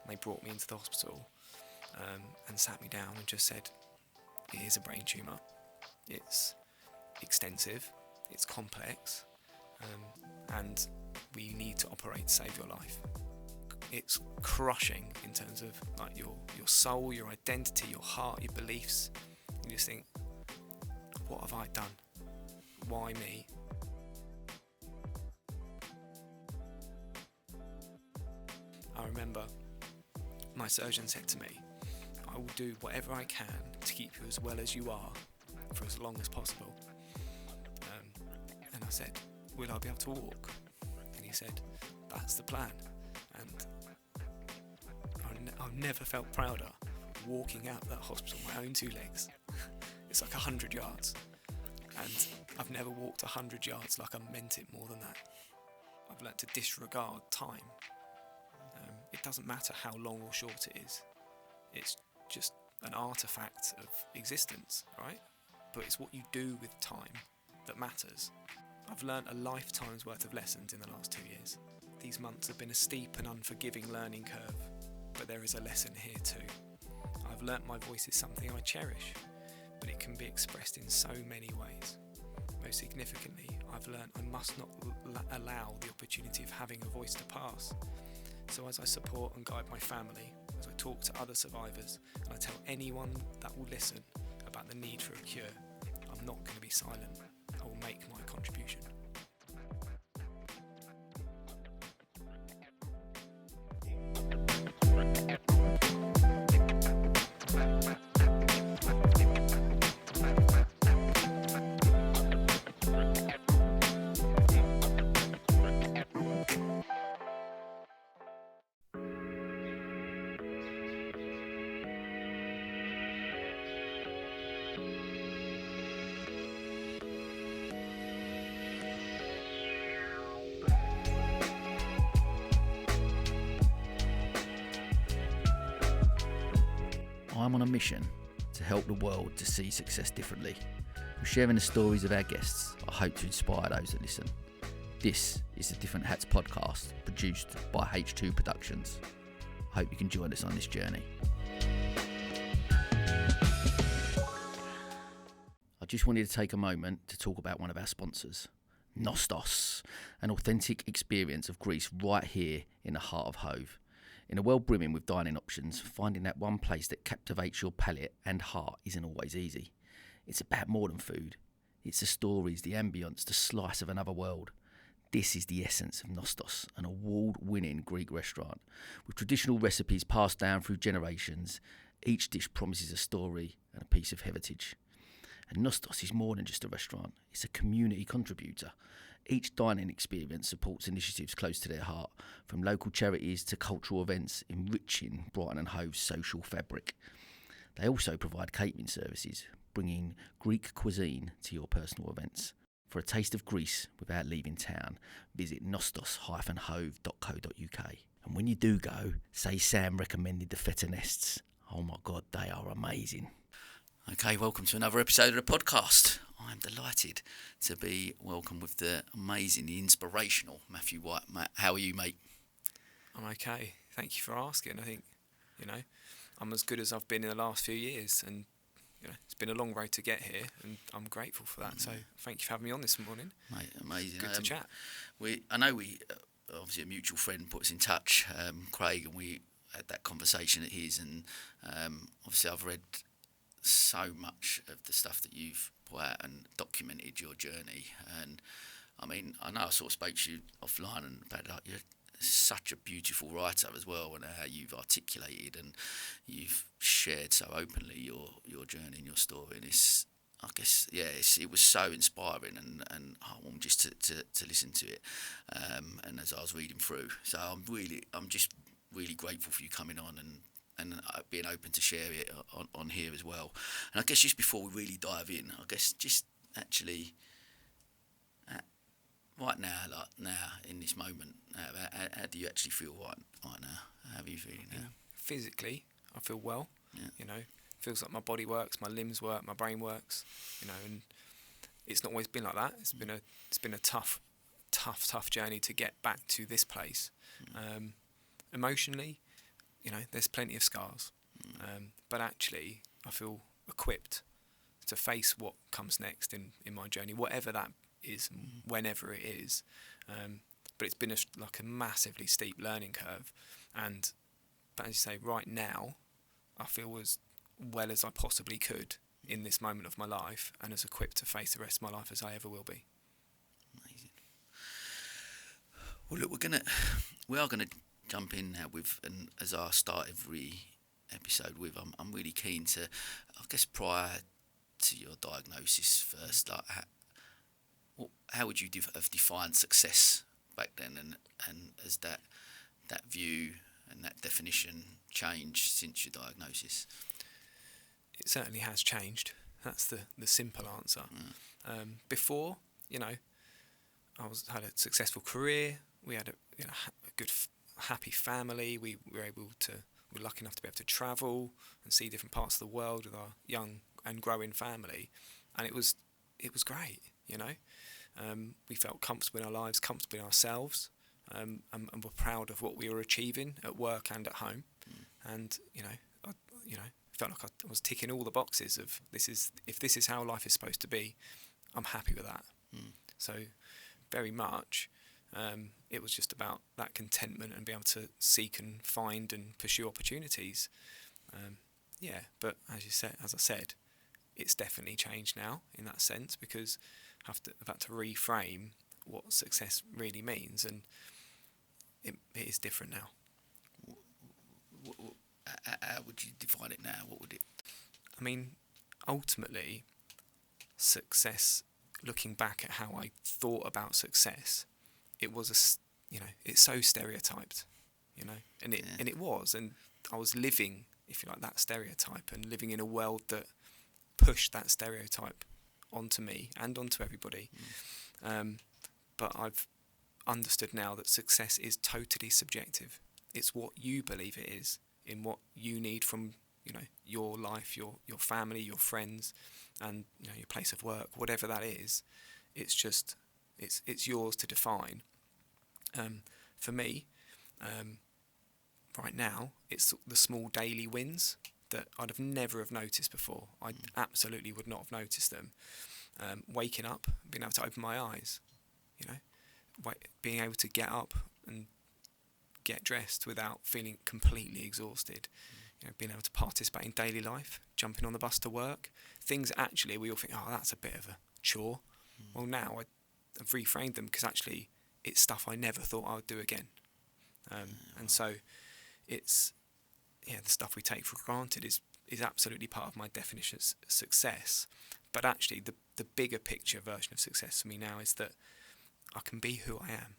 They brought me into the hospital and sat me down and just said, it is a brain tumour. It's extensive, it's complex, and we need to operate to save your life. It's crushing in terms of like your soul, your identity, your heart, your beliefs. You just think, what have I done? Why me? I remember my surgeon said to me, I will do whatever I can to keep you as well as you are for as long as possible. And I said, will I be able to walk? And he said, that's the plan. And I've never felt prouder walking out of that hospital on my own 2 legs. It's like 100 yards. And I've never walked 100 yards like I meant it more than that. I've learnt to disregard time. It doesn't matter how long or short it is. It's just an artifact of existence, right? But it's what you do with time that matters. I've learnt a lifetime's worth of lessons in the last 2 years. These months have been a steep and unforgiving learning curve, but there is a lesson here too. I've learnt my voice is something I cherish, but it can be expressed in so many ways. Most significantly, I've learnt I must not allow the opportunity of having a voice to pass. So as I support and guide my family, as I talk to other survivors, and I tell anyone that will listen about the need for a cure, I'm not going to be silent. I will make my contribution. I'm on a mission to help the world to see success differently. We're sharing the stories of our guests. I hope to inspire those that listen. This is the Different Hats podcast, produced by H2 Productions. I hope you can join us on this journey. I just wanted to take a moment to talk about one of our sponsors, Nostos, an authentic experience of Greece right here in the heart of Hove. In a world brimming with dining options, finding that one place that captivates your palate and heart isn't always easy. It's about more than food. It's the stories, the ambience, the slice of another world. This is the essence of Nostos, an award-winning Greek restaurant. With traditional recipes passed down through generations, each dish promises a story and a piece of heritage. And Nostos is more than just a restaurant. It's a community contributor. Each dining experience supports initiatives close to their heart, from local charities to cultural events, enriching Brighton and Hove's social fabric. They also provide catering services, bringing Greek cuisine to your personal events. For a taste of Greece without leaving town, visit nostos-hove.co.uk. And when you do go, say Sam recommended the feta nests. Oh my God, they are amazing. Okay, welcome to another episode of the podcast. I'm delighted to be welcome with the amazing, the inspirational Matthew White. Matt, how are you, mate? I'm okay. Thank you for asking. I think, I'm as good as I've been in the last few years, and it's been a long road to get here, and I'm grateful for that. So thank you for having me on this morning. Mate, amazing. Good to chat. I know obviously a mutual friend put us in touch, Craig, and we had that conversation at his, and obviously I've read so much of the stuff that you've put out and documented your journey. And I mean, I know I sort of spoke to you offline and about like, you're such a beautiful writer as well, and how you've articulated and you've shared so openly your journey and your story. And it's, I guess, it was so inspiring, and I want just to listen to it. And as I was reading through, so I'm just really grateful for you coming on and being open to share it on here as well. And I guess just before we really dive in, I guess just actually right now, like now in this moment, how do you actually feel right now? How are you feeling now? Physically, I feel well. Yeah. Feels like my body works, my limbs work, my brain works. And it's not always been like that. It's been a tough journey to get back to this place. Emotionally, there's plenty of scars, but actually I feel equipped to face what comes next in my journey, whatever that is, whenever it is. But it's been like a massively steep learning curve, but as you say, right now I feel as well as I possibly could in this moment of my life, and as equipped to face the rest of my life as I ever will be. Amazing. Well, look, we are gonna jump in now with, and as I start every episode with, I'm really keen to, I guess, prior to your diagnosis first, like how would you have defined success back then, and has that view and that definition changed since your diagnosis? It certainly has changed. That's the simple answer. Before, I had a successful career. We had a good, happy family. We were lucky enough to be able to travel and see different parts of the world with our young and growing family, and it was great. We felt comfortable in our lives, comfortable in ourselves, and were proud of what we were achieving at work and at home. And I felt like I was ticking all the boxes of if this is how life is supposed to be, I'm happy with that. So very much it was just about that contentment and being able to seek and find and pursue opportunities. But as I said, it's definitely changed now in that sense, because I've had to reframe what success really means, and it is different now. How would you define it now? What would it? I mean, ultimately, success, looking back at how I thought about success, it was it's so stereotyped, and it was, and I was living, if you like, that stereotype, and living in a world that pushed that stereotype onto me and onto everybody. But I've understood now that success is totally subjective. It's what you believe it is, in what you need from your life, your family, your friends, and your place of work, whatever that is. It's just it's yours to define. For me, right now, it's the small daily wins that I'd have never have noticed before. I absolutely would not have noticed them. Waking up, being able to open my eyes, being able to get up and get dressed without feeling completely exhausted, being able to participate in daily life, jumping on the bus to work, things actually we all think, oh, that's a bit of a chore. Well, now I've reframed them, because actually it's stuff I never thought I would do again. And so it's, the stuff we take for granted is absolutely part of my definition of success. But actually the bigger picture version of success for me now is that I can be who I am.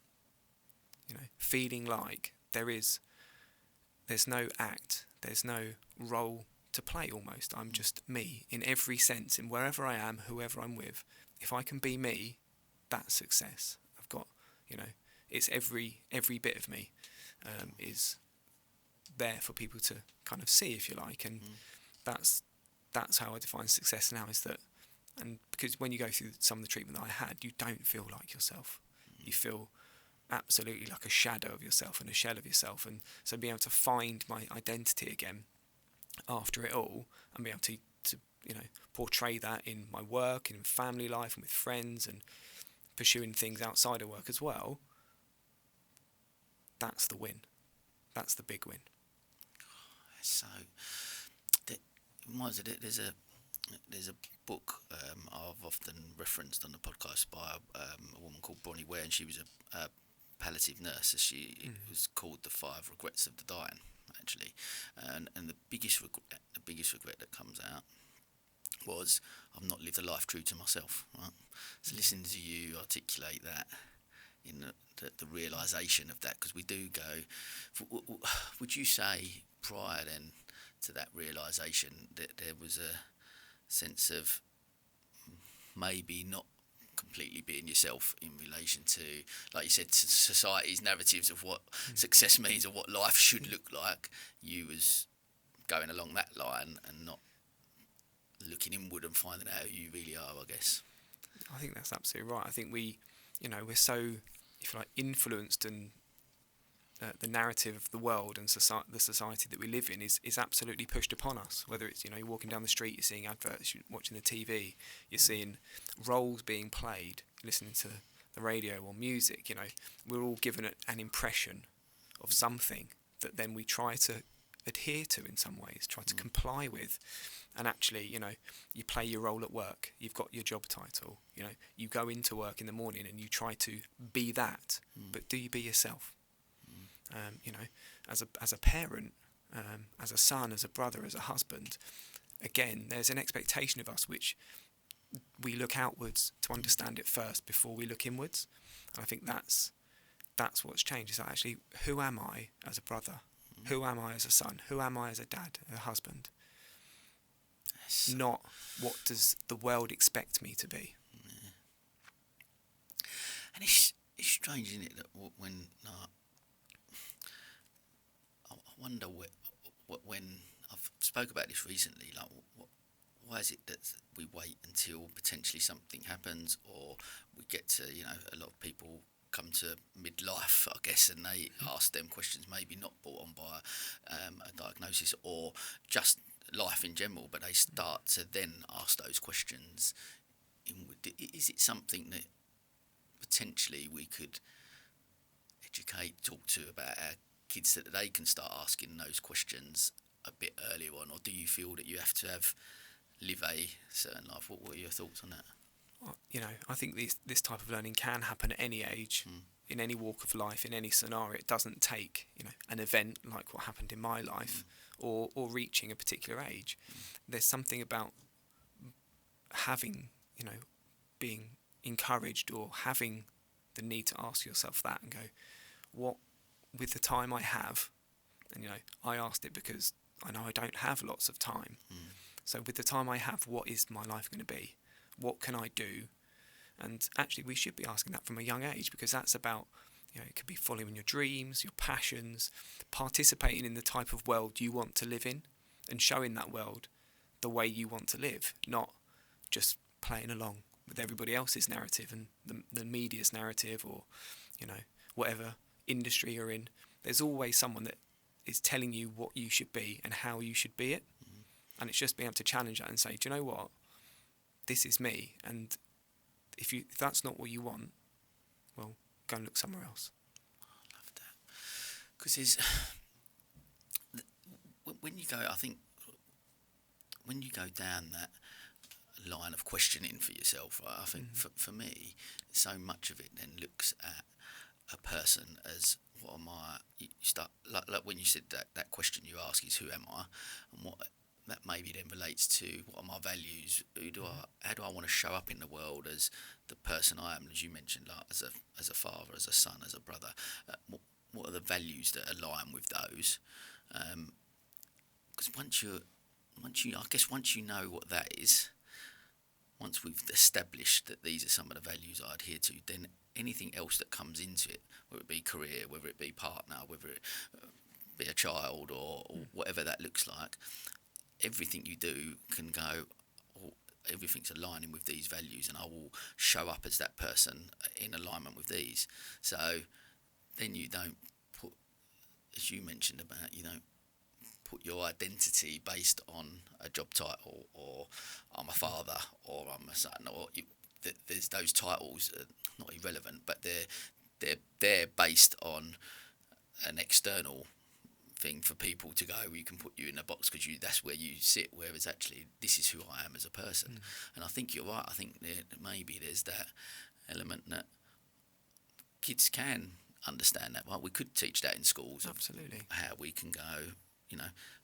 Feeling like there's no act, there's no role to play almost. I'm just me in every sense, in wherever I am, whoever I'm with. If I can be me, that's success. I've got, it's every bit of me is there for people to kind of see, if you like, and that's how I define success now, is that, and because when you go through some of the treatment that I had, you don't feel like yourself. You feel absolutely like a shadow of yourself and a shell of yourself, and so being able to find my identity again after it all, and be able to portray that in my work and in family life and with friends and pursuing things outside of work as well, that's the win. That's the big win. So there's a book I've often referenced on the podcast by a woman called Bronnie Ware, and she was a palliative nurse. It was called The 5 Regrets of the Dying, actually, and the biggest regret that comes out was I've not lived a life true to myself. Right? So listening to you articulate that, in the realisation of that, because we do go. Would you say prior then to that realisation that there was a sense of maybe not completely being yourself in relation to, like you said, society's narratives of what success means or what life should look like? You was going along that line and not looking inward and finding out who you really are, I guess. I think that's absolutely right. I think we're so, if you like, influenced and the narrative of the world and the society that we live in is absolutely pushed upon us. Whether it's, you're walking down the street, you're seeing adverts, you're watching the TV, you're seeing roles being played, listening to the radio or music. We're all given an impression of something that then we try to adhere to in some ways, try to comply with. And actually, you play your role at work, you've got your job title, you go into work in the morning and you try to be that, but do you be yourself? As a parent, as a son, as a brother, as a husband, again, there's an expectation of us which we look outwards to understand it first before we look inwards. And I think that's what's changed. Is actually, who am I as a brother? Who am I as a son? Who am I as a dad, a husband? Yes. Not what does the world expect me to be. Yeah. And it's strange, isn't it, that when I wonder when I've spoke about this recently, like why is it that we wait until potentially something happens, or we get to, a lot of people come to midlife, I guess, and they ask them questions maybe not brought on by a diagnosis or just life in general, but they start to then ask those questions inward. Is it something that potentially we could educate, talk to about our kids, that they can start asking those questions a bit earlier on, or do you feel that you have to live a certain life? What are your thoughts on that? I think this type of learning can happen at any age, in any walk of life, in any scenario. It doesn't take, an event like what happened in my life, or reaching a particular age. There's something about having, being encouraged, or having the need to ask yourself that and go, what, with the time I have, and I asked it because I know I don't have lots of time. So with the time I have, what is my life going to be? What can I do? And actually, we should be asking that from a young age, because that's about, it could be following your dreams, your passions, participating in the type of world you want to live in, and showing that world the way you want to live, not just playing along with everybody else's narrative and the media's narrative, or, whatever industry you're in. There's always someone that is telling you what you should be and how you should be it. And it's just being able to challenge that and say, do you know what? This is me, and if that's not what you want, well, go and look somewhere else. I love that, because when you go down that line of questioning for yourself, right, I think for me, so much of it then looks at a person as, what am I? You start like when you said that question you ask is, who am I, and what that maybe then relates to, what are my values? How do I want to show up in the world as the person I am? As you mentioned, like as a father, as a son, as a brother. What are the values that align with those? Because once you know what that is, once we've established that these are some of the values I adhere to, then anything else that comes into it, whether it be career, whether it be partner, whether it be a child, or whatever that looks like, everything you do can go, everything's aligning with these values, and I will show up as that person in alignment with these. So then you don't put, as you mentioned about, you don't put your identity based on a job title, or I'm a father, or I'm a son, or there's those titles are not irrelevant, but they're based on an external thing for people to go, we can put you in a box because that's where you sit, whereas actually this is who I am as a person. And I think you're right. I think that maybe there's that element that kids can understand that. Well, we could teach that in schools. Absolutely. How we can go,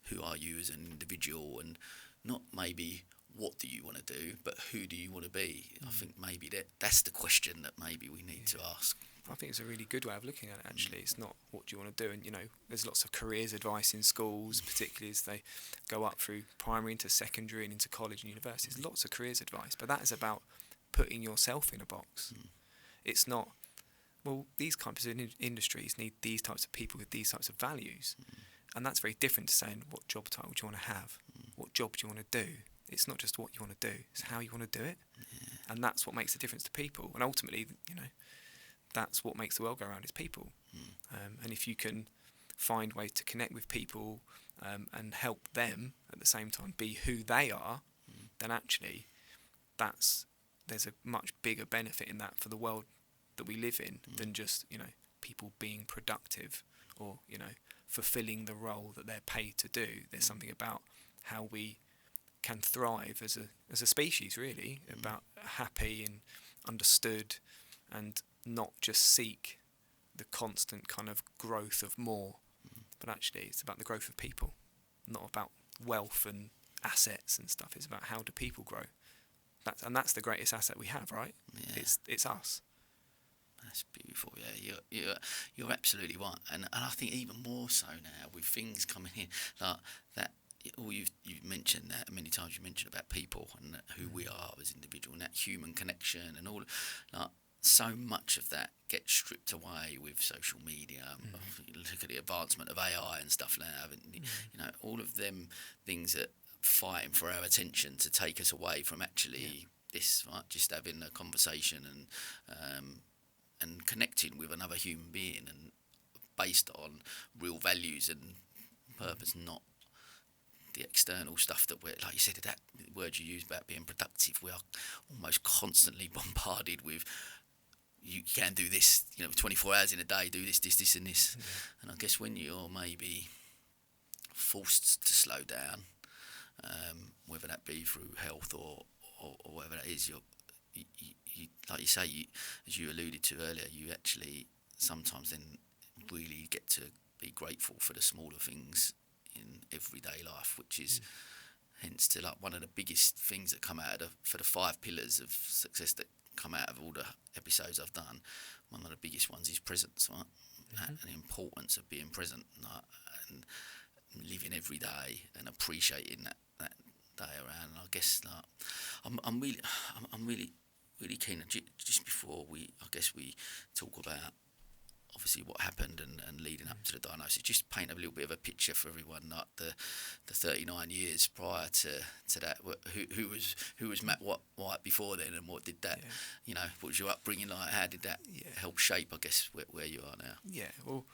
who are you as an individual, and not maybe what do you want to do, but who do you want to be? I think maybe that's the question that maybe we need to ask. I think it's a really good way of looking at it, actually. It's not what do you want to do. And, there's lots of careers advice in schools, particularly as they go up through primary into secondary and into college and universities. Lots of careers advice, but that is about putting yourself in a box. It's not, well, these kinds of industries need these types of people with these types of values. And that's very different to saying, what job title do you want to have? What job do you want to do? It's not just what you want to do, it's how you want to do it. And that's what makes a difference to people. And ultimately, that's what makes the world go round, is people. And if you can find ways to connect with people and help them at the same time be who they are, then actually there's a much bigger benefit in that for the world that we live in than just, you know, people being productive or, you know, fulfilling the role that they're paid to do. There's something about how we can thrive as a species, really, about happy and understood, and not just seek the constant kind of growth of more, but actually it's about the growth of people, not about wealth and assets and stuff. It's about how do people grow. That's the greatest asset we have, right? Yeah. It's us. That's beautiful. Yeah, you're absolutely right, and I think even more so now with things coming in like that. All you've mentioned that many times. You mentioned about people and who we are as individuals, and that human connection, and all. Like, so much of that gets stripped away with social media. You look at the advancement of AI and stuff now, and you know, all of them things that fighting for our attention to take us away from actually this, right? Just having a conversation and connecting with another human being, and based on real values and purpose, not the external stuff that we're, like you said, that word you used about being productive. We are almost constantly bombarded with, you can do this, you know, 24 hours in a day, do this and this. And I guess when you're maybe forced to slow down, whether that be through health or whatever that is, you like you say, as you alluded to earlier, you actually sometimes then really get to be grateful for the smaller things in everyday life, which is hence to like one of the biggest things that come out for the 5 pillars of success that come out of all the episodes I've done. One of the biggest ones is presence, right? And the importance of being present, and living every day and appreciating that day around. And I guess like I'm really keen. Just before we talk about obviously what happened and leading up to the diagnosis, just paint a little bit of a picture for everyone, like the 39 years prior to that. Who was Matt White before then, and what did that, you know, what was your upbringing like? How did that help shape, I guess, where you are now? Yeah, well,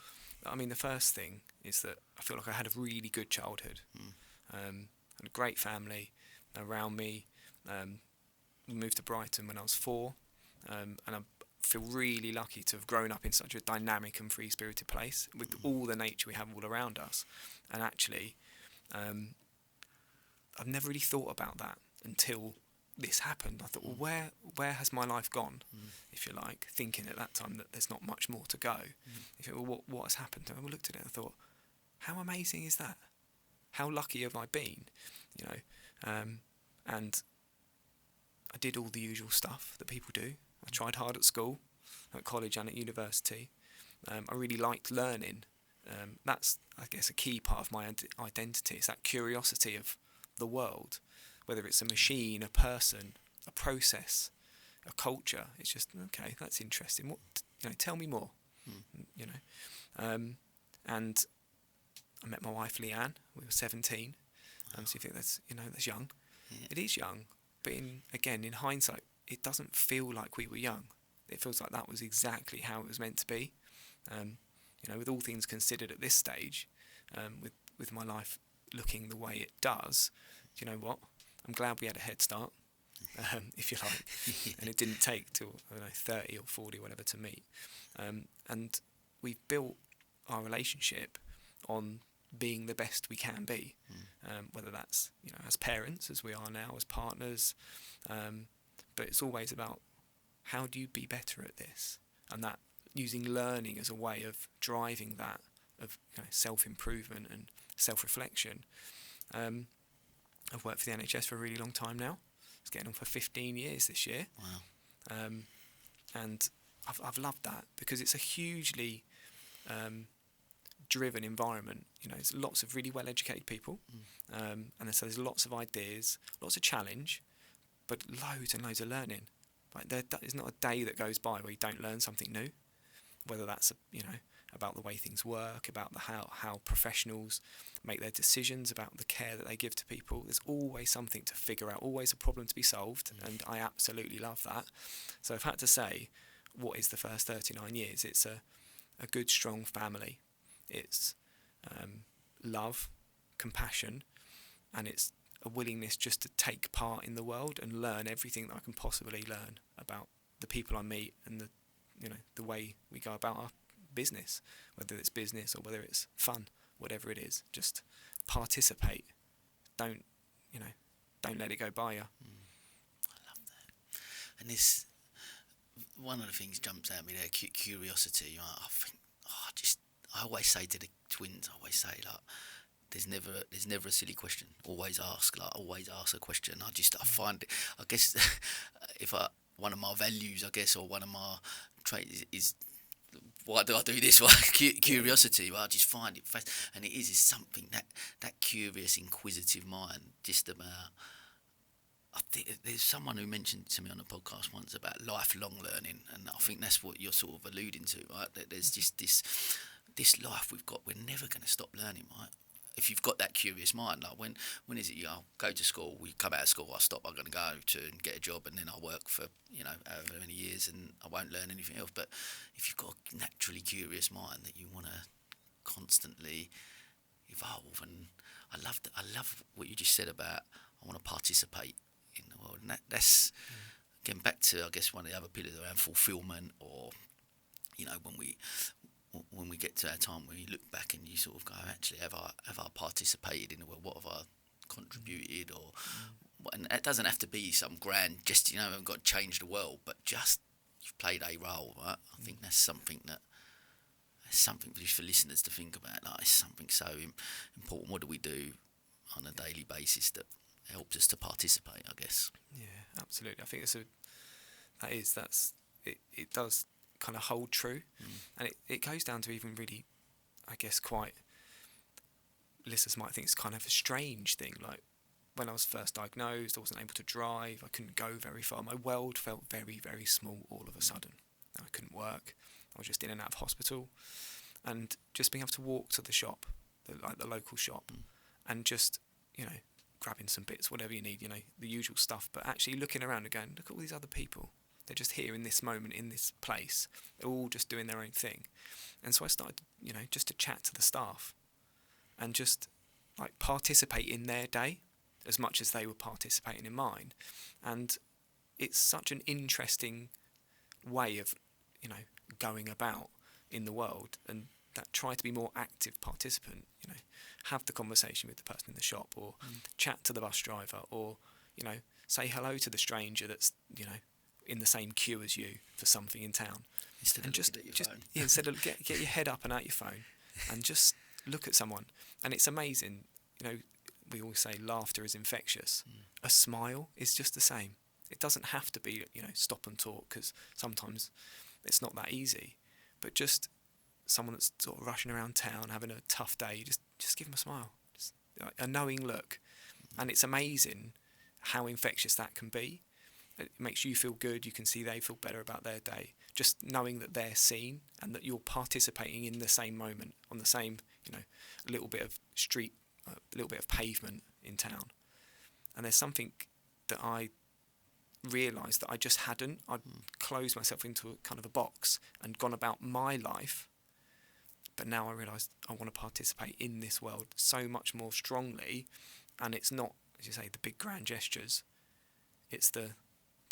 I mean, the first thing is that I feel like I had a really good childhood, and a great family around me. We moved to Brighton when I was 4, and I feel really lucky to have grown up in such a dynamic and free-spirited place with all the nature we have all around us. And actually, I've never really thought about that until this happened. I thought, well, where has my life gone, if you like, thinking at that time that there's not much more to go. You think, well, what has happened? And I looked at it and thought, how amazing is that? How lucky have I been? You know, and I did all the usual stuff that people do. I tried hard at school, at college and at university. I really liked learning. That's, I guess, a key part of my identity. It's that curiosity of the world, whether it's a machine, a person, a process, a culture. It's just, okay, that's interesting. What, you know, tell me more. You know, and I met my wife Leanne. We were 17. So you think that's young. Yeah. It is young, but in hindsight, it doesn't feel like we were young. It feels like that was exactly how it was meant to be. You know, with all things considered at this stage, with my life looking the way it does, do you know what? I'm glad we had a head start, if you like, and it didn't take till 30 or 40, whatever, to meet. And we've built our relationship on being the best we can be, whether that's, you know, as parents, as we are now, as partners. But it's always about, how do you be better at this? And that using learning as a way of driving that, of, you know, self-improvement and self-reflection. I've worked for the NHS for a really long time now. It's getting on for 15 years this year. Wow. And I've loved that, because it's a hugely driven environment. You know, there's lots of really well-educated people, and so there's lots of ideas, lots of challenge, but loads and loads of learning. Like, there's not a day that goes by where you don't learn something new, whether that's, you know, about the way things work, about how professionals make their decisions, about the care that they give to people. There's always something to figure out, always a problem to be solved, and I absolutely love that. So I've had to say, what is the first 39 years. It's a good, strong family. It's love, compassion, and it's a willingness just to take part in the world and learn everything that I can possibly learn about the people I meet and the way we go about our business, whether it's business or whether it's fun, whatever it is. Just participate. Don't let it go by you. I love that. And this, one of the things jumps out at me there, curiosity. I think, I always say to the twins, like, there's never a silly question. Always ask a question. I find it, I guess, one of my values, I guess, or one of my traits is why do I do this? Well, curiosity. Well, I just find it fascinating, and it is something that curious, inquisitive mind. Just about, I think there's someone who mentioned to me on the podcast once about lifelong learning, and I think that's what you're sort of alluding to, right? That there's just this life we've got. We're never going to stop learning, right? If you've got that curious mind, like when is it? You go to school, we come out of school, I stop, I'm going to go to and get a job, and then I work for however many years, and I won't learn anything else. But if you've got a naturally curious mind that you want to constantly evolve, and I love what you just said about I want to participate in the world, and that's getting back to, I guess, one of the other pillars around fulfilment, or when we get to that time where you look back and you sort of go, actually, have I participated in the world? What have I contributed? Or and it doesn't have to be some grand, just I haven't got to change the world, but just you've played a role, right? I think that's something just for listeners to think about. Like, it's something so important. What do we do on a daily basis that helps us to participate, I guess? Yeah, absolutely. I think it does kind of hold true, and it goes down to even really, I guess, quite, listeners might think it's kind of a strange thing, like when I was first diagnosed, I wasn't able to drive, I couldn't go very far, my world felt very, very small all of a sudden. I couldn't work, I was just in and out of hospital, and just being able to walk to the shop, the local shop, and just grabbing some bits, whatever you need, the usual stuff, but actually looking around and going, look at all these other people. They're just here in this moment, in this place. They're all just doing their own thing. And so I started, just to chat to the staff and just like participate in their day as much as they were participating in mine. And it's such an interesting way of, going about in the world, and that try to be more active participant, have the conversation with the person in the shop, or chat to the bus driver, or, say hello to the stranger that's, in the same queue as you for something in town, instead of get your head up and out your phone, and just look at someone. And it's amazing. We always say laughter is infectious. A smile is just the same. It doesn't have to be stop and talk, because sometimes it's not that easy. But just someone that's sort of rushing around town having a tough day, just give them a smile, just a knowing look, and it's amazing how infectious that can be. It makes you feel good. You can see they feel better about their day. Just knowing that they're seen and that you're participating in the same moment, on the same, little bit of street, a little bit of pavement in town. And there's something that I realised that I just hadn't. I'd closed myself into a kind of a box and gone about my life. But now I realised I want to participate in this world so much more strongly. And it's not, as you say, the big grand gestures. It's the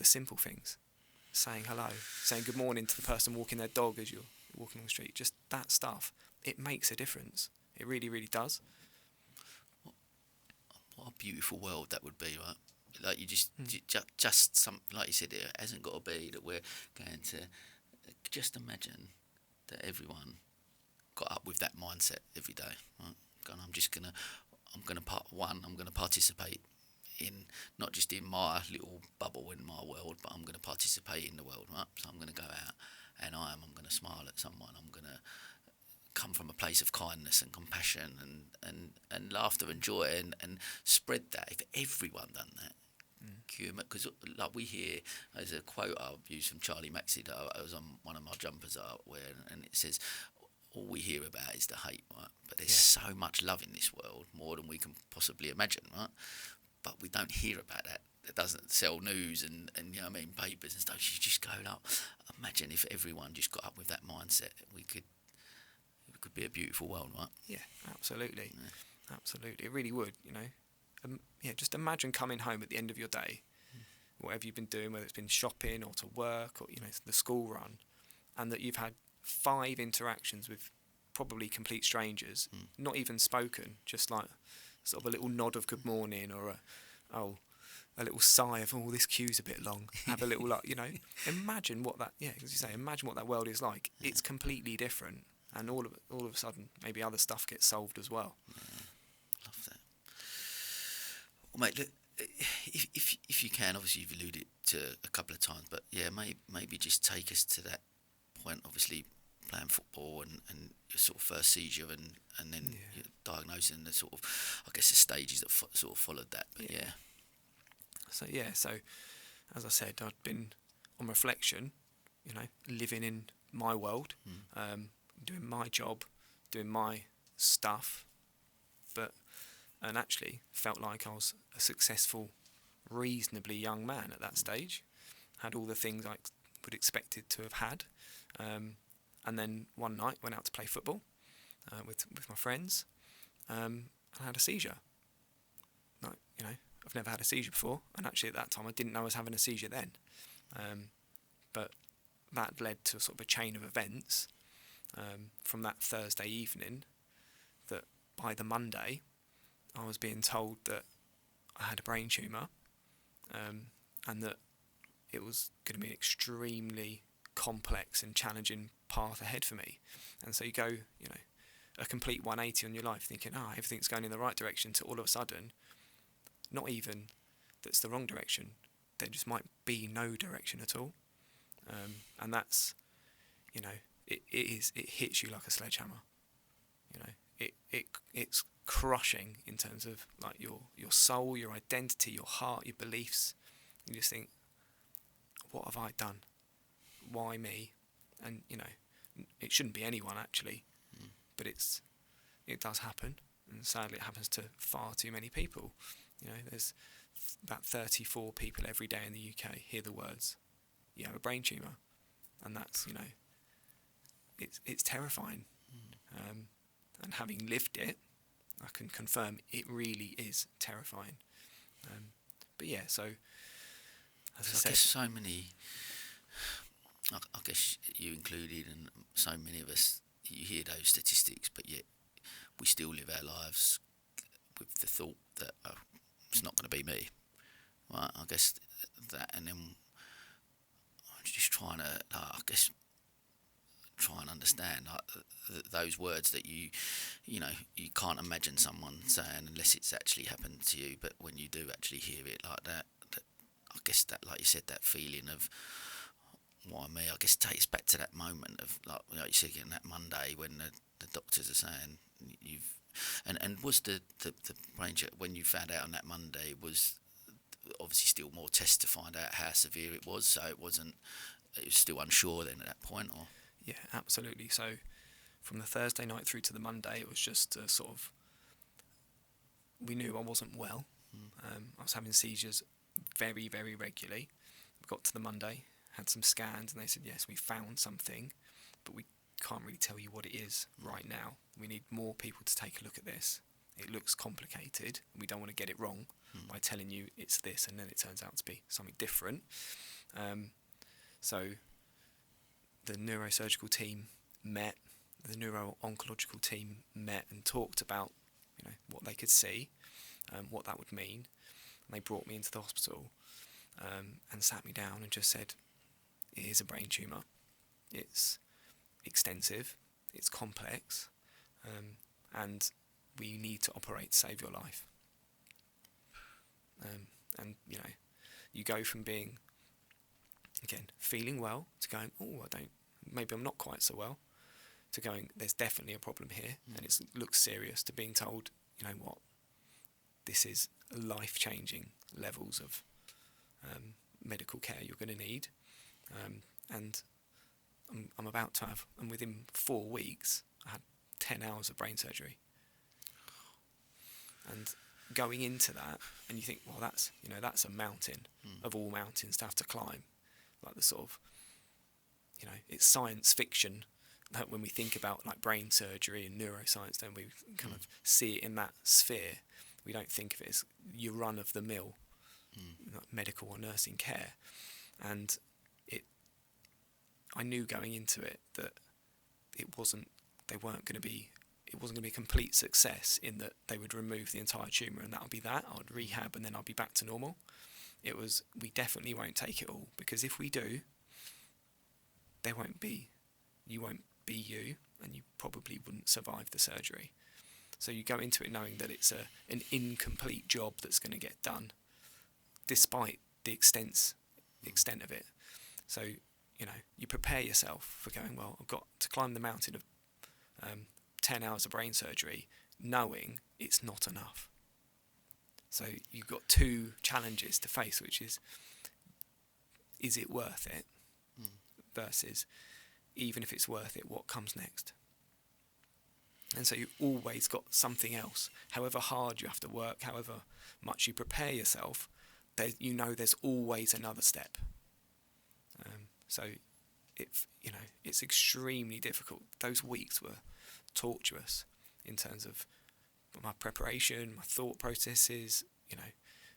simple things, saying hello, saying good morning to the person walking their dog as you're walking on the street, just that stuff. It makes a difference. It really, really does. What a beautiful world that would be, right? Like you just some, like you said, it hasn't got to be that we're going to just imagine that everyone got up with that mindset every day, right? I'm gonna participate in, not just in my little bubble in my world, but I'm going to participate in the world, right? So I'm going to go out and I'm going to smile at someone. I'm going to come from a place of kindness and compassion and laughter and joy, and spread that. If everyone done that, because like we hear, there's a quote I've used from Charlie Maxey that I was on one of my jumpers I wear, and it says, all we hear about is the hate, right? But there's so much love in this world, more than we can possibly imagine, right? But we don't hear about that. doesn't sell news and you know what I mean, papers and stuff. You just go like, imagine if everyone just got up with that mindset, it could be a beautiful world, right? Yeah, absolutely. Absolutely, it really would, you know. Just imagine coming home at the end of your day, whatever you've been doing, whether it's been shopping or to work or, you know, the school run, and that you've had 5 interactions with probably complete strangers, not even spoken, just like sort of a little nod of good morning or a little sigh of, oh, this queue's a bit long. Have a little, like, you know, imagine what that, as you say, imagine what that world is like. Yeah. It's completely different, and all of a sudden, maybe other stuff gets solved as well. Yeah, love that. Well, mate, look, if you can, obviously you've alluded to a couple of times, but yeah, maybe just take us to that point. Obviously, playing football and your sort of first seizure and then your diagnosis and the sort of, I guess, the stages that sort of followed that. But yeah. So as I said, I'd been, on reflection, you know, living in my world, doing my job, doing my stuff, and actually felt like I was a successful, reasonably young man at that stage. Had all the things I would expected to have had, and then one night went out to play football with my friends, and I had a seizure. Like, you know, I've never had a seizure before, and actually at that time I didn't know I was having a seizure then. But that led to sort of a chain of events from that Thursday evening, that by the Monday I was being told that I had a brain tumour, and that it was going to be an extremely complex and challenging path ahead for me. And so you go, you know, a complete 180 on your life, thinking, everything's going in the right direction, to all of a sudden, not even that's the wrong direction, there just might be no direction at all. And that's, you know, it hits you like a sledgehammer. You know, it's crushing in terms of like your soul, your identity, your heart, your beliefs. You just think, what have I done? Why me? And, you know, it shouldn't be anyone actually, but it does happen, and sadly it happens to far too many people. You know, there's about 34 people every day in the UK hear the words, you have a brain tumour, and that's, you know, it's terrifying. And having lived it, I can confirm it really is terrifying. But yeah, so as I said, guess so many, I guess you included, and so many of us, you hear those statistics, but yet we still live our lives with the thought that it's not going to be me. Right? I guess that, and then I'm just trying to, try and understand those words that you can't imagine someone saying unless it's actually happened to you. But when you do actually hear it like that, I guess that, like you said, that feeling of why me, I guess takes back to that moment of, like you said, getting that Monday when the doctors are saying you've, and was the brain check when you found out on that Monday, was obviously still more tests to find out how severe it was, so it was still unsure then at that point, or? Yeah, absolutely. So from the Thursday night through to the Monday, it was just sort of, we knew I wasn't well. I was having seizures very, very regularly. We got to the Monday, had some scans, and they said, yes, we found something, but we can't really tell you what it is right now. We need more people to take a look at this. It looks complicated. We don't want to get it wrong by telling you it's this, and then it turns out to be something different. So the neurosurgical team met, the neuro-oncological team met and talked about, you know, what they could see, what that would mean. And they brought me into the hospital and sat me down and just said, it is a brain tumour. It's extensive, it's complex, and we need to operate to save your life. And, you know, you go from being, again, feeling well, to going, maybe I'm not quite so well, to going, there's definitely a problem here, and it looks serious, to being told, you know what, this is life-changing levels of medical care you're going to need, and I'm about to have, and within 4 weeks, I had 10 hours of brain surgery. And going into that, and you think, well, that's a mountain of all mountains to have to climb, like the sort of, it's science fiction. Like when we think about like brain surgery and neuroscience, then we kind of see it in that sphere. We don't think of it as your run of the mill, like medical or nursing care. And I knew going into it that it wasn't going to be a complete success, in that they would remove the entire tumour and that would be that. I would rehab and then I'll be back to normal. It was, we definitely won't take it all, because if we do, you won't be you, and you probably wouldn't survive the surgery. So you go into it knowing that it's an incomplete job that's going to get done, despite the extent of it. So, you prepare yourself for going, well, I've got to climb the mountain of 10 hours of brain surgery, knowing it's not enough. So you've got two challenges to face, which is it worth it? Versus, even if it's worth it, what comes next? And so you've always got something else. However hard you have to work, however much you prepare yourself, there's always another step. So it's extremely difficult. Those weeks were torturous in terms of my preparation, my thought processes,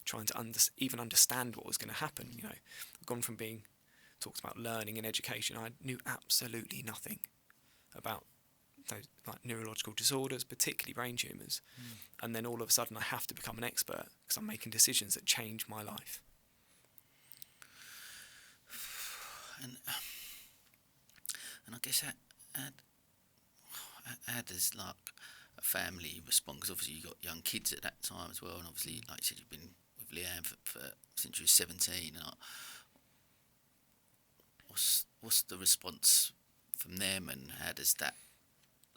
trying to even understand what was going to happen. I've gone from being talked about learning and education. I knew absolutely nothing about those like neurological disorders, particularly brain tumours. And then all of a sudden I have to become an expert because I'm making decisions that change my life. And I guess how does like a family respond? Because obviously you got young kids at that time as well, and obviously, like you said, you've been with Leanne for since you were 17. And what's the response from them, and how does that,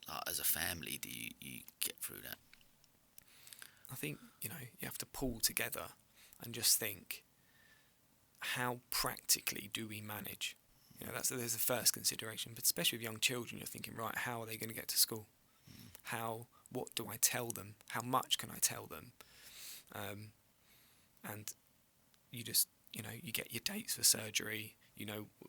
like, as a family, do you get through that? I think you have to pull together and just think, how practically do we manage? There's the first consideration, but especially with young children, you're thinking, right, how are they going to get to school? What do I tell them? How much can I tell them? And you just, you get your dates for surgery,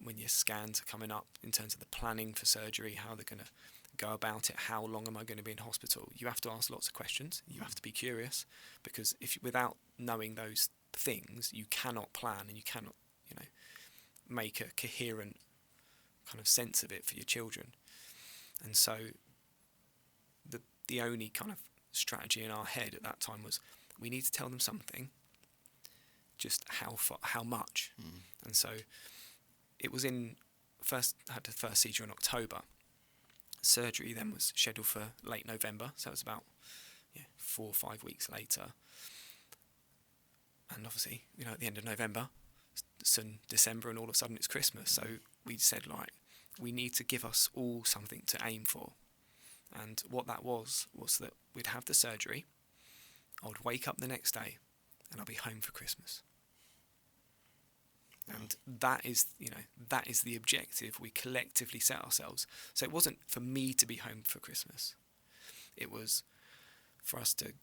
when your scans are coming up in terms of the planning for surgery, how they're going to go about it, how long am I going to be in hospital? You have to ask lots of questions. You have to be curious, because without knowing those things, you cannot plan, and you cannot, make a coherent kind of sense of it for your children. And so the only kind of strategy in our head at that time was, we need to tell them something, just how much. And so it was had the first seizure in October. Surgery then was scheduled for late November, so it was about 4 or 5 weeks later. And obviously, at the end of November, it's in December, and all of a sudden it's Christmas. So we said, we need to give us all something to aim for. And what that was that we'd have the surgery, I would wake up the next day, and I'll be home for Christmas. And that is the objective we collectively set ourselves. So it wasn't for me to be home for Christmas. It was for us to,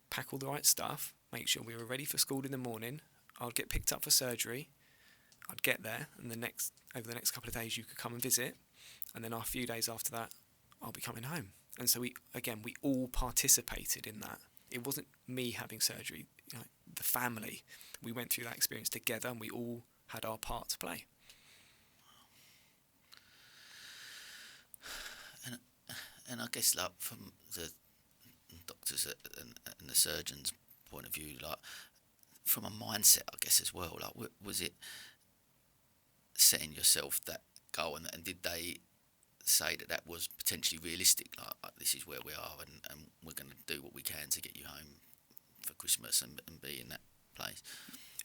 pack all the right stuff, make sure we were ready for school in the morning. I'd get picked up for surgery. I'd get there, and over the next couple of days you could come and visit, and then a few days after that I'll be coming home. And so we all participated in that. It wasn't me having surgery, the family. We went through that experience together, and we all had our part to play. And I guess, like, from the doctors and the surgeons' point of view, like, from a mindset, I guess, as well, like, was it setting yourself that goal, and did they say that was potentially realistic, like this is where we are, and we're going to do what we can to get you home for Christmas and be in that place?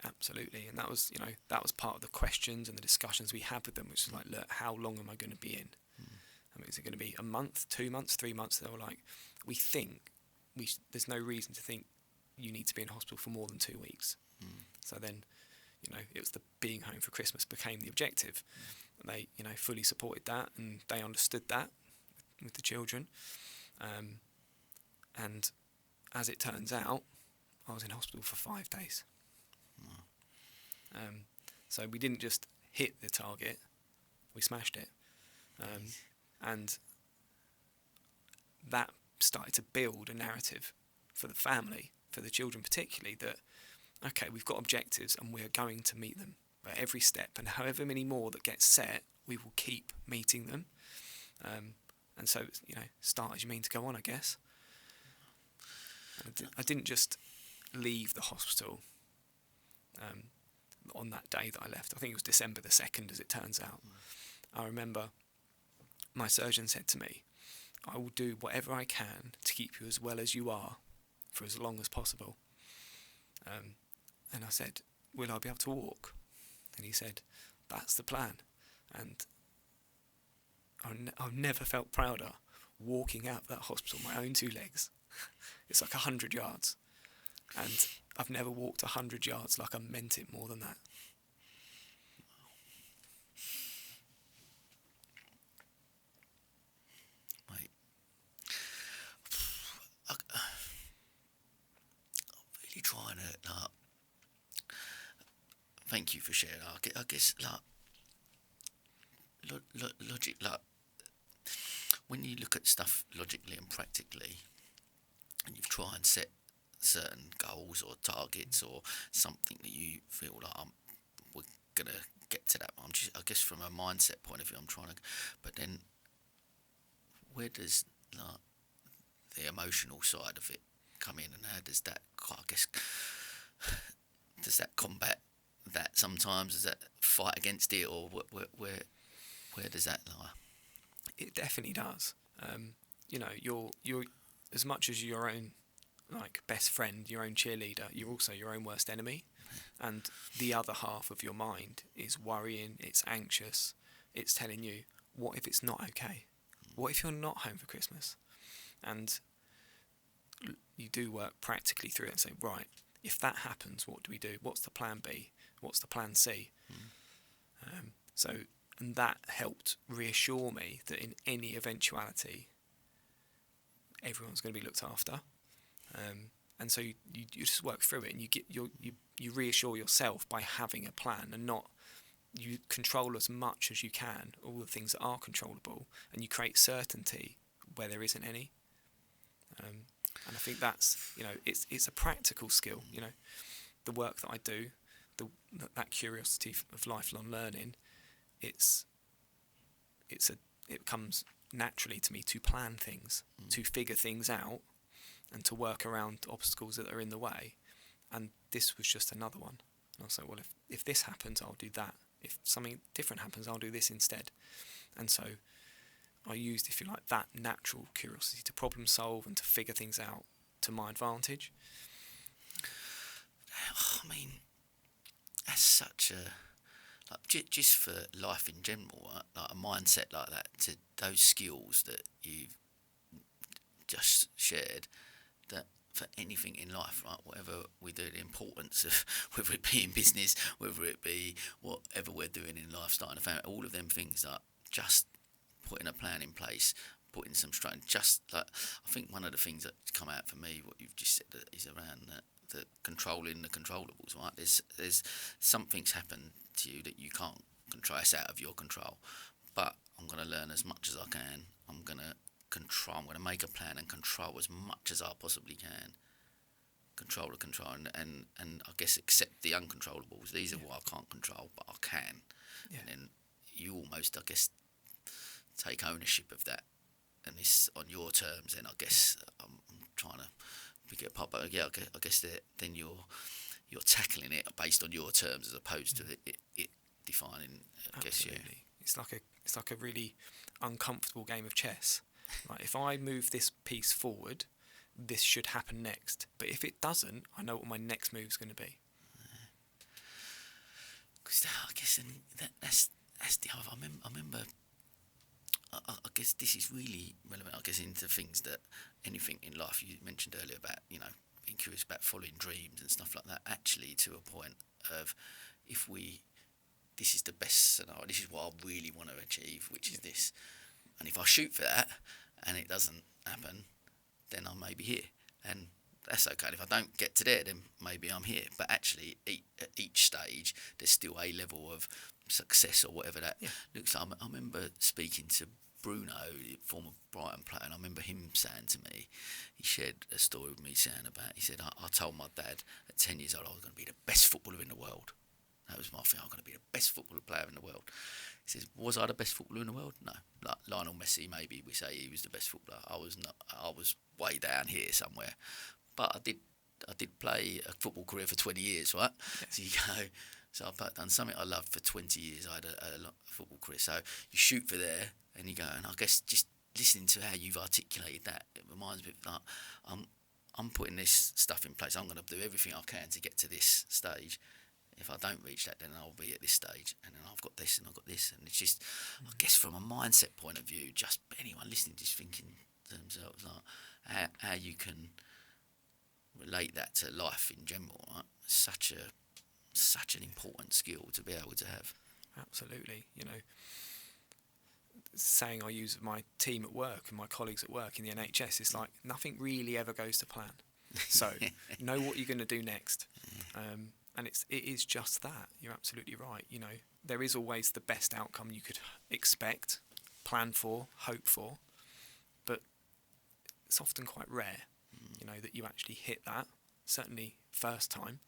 Absolutely. And that was part of the questions and the discussions we had with them, which was like, look, how long am I going to be in? I mean, is it going to be a month, 2 months, 3 months? They were like, there's no reason to think you need to be in hospital for more than 2 weeks. So then, it was the being home for Christmas became the objective. And they, fully supported that, and they understood that with the children. And as it turns out, I was in hospital for 5 days. So we didn't just hit the target, we smashed it. And that started to build a narrative for the family, for the children particularly, that, okay, we've got objectives and we're going to meet them at every step, and however many more that get set, we will keep meeting them. And so, start as you mean to go on, I guess. I didn't just leave the hospital on that day that I left. I think it was December the 2nd, as it turns out. I remember my surgeon said to me, I will do whatever I can to keep you as well as you are for as long as possible. And I said, will I be able to walk? And he said, that's the plan. And I've never felt prouder walking out of that hospital on my own 2 legs. It's like 100 yards. And I've never walked 100 yards like I meant it more than that. Mate, I'm really trying to, thank you for sharing. I guess, logic, when you look at stuff logically and practically, and you try and set certain goals or targets or something that you feel like we're gonna get to that. I guess from a mindset point of view, I'm trying to, but then where does the emotional side of it come in, and how does that, I guess, does that combat that sometimes? Does that fight against it, or where does that lie? It definitely does. You're as much as your own best friend, your own cheerleader, you're also your own worst enemy. And the other half of your mind is worrying, it's anxious, it's telling you, what if it's not okay? What if you're not home for Christmas? And you do work practically through it and say, right, if that happens, what do we do? What's the plan B? What's the plan C? And that helped reassure me that in any eventuality, everyone's going to be looked after. And so you just work through it, and you reassure yourself by having a plan, and not, you control as much as you can all the things that are controllable, and you create certainty where there isn't any. And I think that's, it's a practical skill. The work that I do, that curiosity of lifelong learning, it comes naturally to me to plan things, to figure things out, and to work around obstacles that are in the way. And this was just another one. And I was like, well, if this happens, I'll do that. If something different happens, I'll do this instead. And so I used, if you like, that natural curiosity to problem solve and to figure things out to my advantage. I mean, that's such a, just for life in general, like a mindset like that, to those skills that you've just shared, that for anything in life, right, whatever we do, the importance of, whether it be in business, whether it be whatever we're doing in life, starting a family, all of them things, like just putting a plan in place, putting some strategy, just like, I think one of the things that's come out for me, what you've just said, is around the controlling the controllables, right? There's something's happened to you that you can't control, it's out of your control, but I'm going to learn as much as I can. I'm going to make a plan and control as much as I possibly can. Control and I guess accept the uncontrollables. These are what I can't control, but I can. Yeah. And then you almost, I guess, take ownership of that, and it's on your terms. And I guess I'm trying to pick it apart, but yeah, I guess that then you're tackling it based on your terms as opposed to it defining. I guess, yeah. It's like a really uncomfortable game of chess. Like, if I move this piece forward, this should happen next. But if it doesn't, I know what my next move's going to be. Because I guess that's the other. I remember. I guess this is really relevant. I guess into things that anything in life you mentioned earlier about, being curious about following dreams and stuff like that. Actually, to a point of, this is the best scenario. This is what I really want to achieve, which is this. And if I shoot for that and it doesn't happen, then I may be here. And that's okay. If I don't get to there, then maybe I'm here. But actually, at each stage, there's still a level of success or whatever that looks like. I remember speaking to Bruno, the former Brighton player, and I remember him saying to me, he shared a story with me saying about, he said, I told my dad at 10 years old I was going to be the best footballer in the world. That was my thing, I was going to be the best football player in the world. He says, was I the best footballer in the world? No. Like Lionel Messi, maybe we say he was the best footballer. I was not. I was way down here somewhere. But I did play a football career for 20 years, right? Yeah. So you go, so I've done something I loved for 20 years. I had a football career. So you shoot for there, and you go, and I guess just listening to how you've articulated that, it reminds me of like, I'm putting this stuff in place. I'm going to do everything I can to get to this stage. If I don't reach that, then I'll be at this stage, and then I've got this, and I've got this, and it's just, I guess, from a mindset point of view, just anyone listening, just thinking to themselves like how you can relate that to life in general. Right? Such an important skill to be able to have. Absolutely, you know. Saying I use my team at work and my colleagues at work in the NHS, it's like nothing really ever goes to plan. So know what you're going to do next. And it is just that. You're absolutely right. You know, there is always the best outcome you could expect, plan for, hope for, but it's often quite rare, you know, that you actually hit that, certainly first time.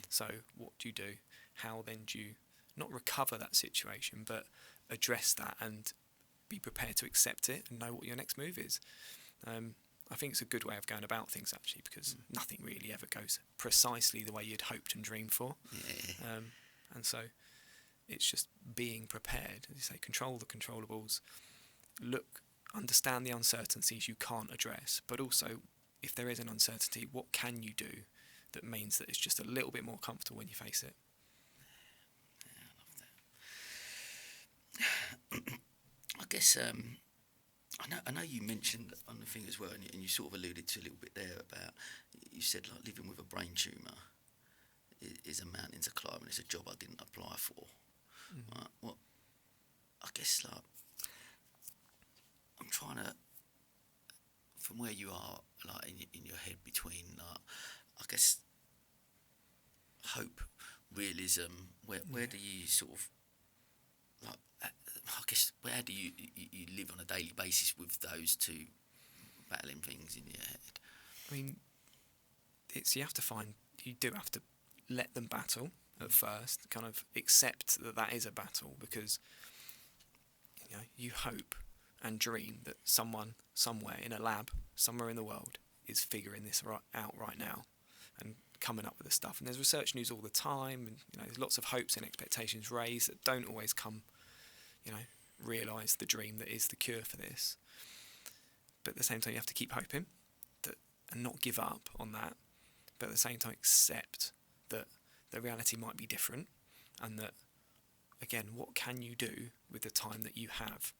So what do you do? How then do you not recover that situation, but address that and be prepared to accept it and know what your next move is? I think it's a good way of going about things, actually, because nothing really ever goes precisely the way you'd hoped and dreamed for. Yeah. And so it's just being prepared. As you say, control the controllables, understand the uncertainties you can't address, but also, if there is an uncertainty, what can you do that means that it's just a little bit more comfortable when you face it? Yeah, I love that. I guess... I know you mentioned on the thing as well, and you sort of alluded to a little bit there about, you said like living with a brain tumour is a mountain to climb, and it's a job I didn't apply for. Right? Well, I guess like I'm trying to, from where you are, like in your head between like, I guess, hope, realism. Where do you sort of like? I guess, where do you live on a daily basis with those two battling things in your head? I mean, you do have to let them battle at first, kind of accept that is a battle, because you know, you hope and dream that someone somewhere in a lab somewhere in the world is figuring this out right now and coming up with the stuff. And there's research news all the time, and you know, there's lots of hopes and expectations raised that don't always come, you know, realise the dream that is the cure for this. But at the same time, you have to keep hoping and not give up on that. But at the same time, accept that the reality might be different, and that, again, what can you do with the time that you have?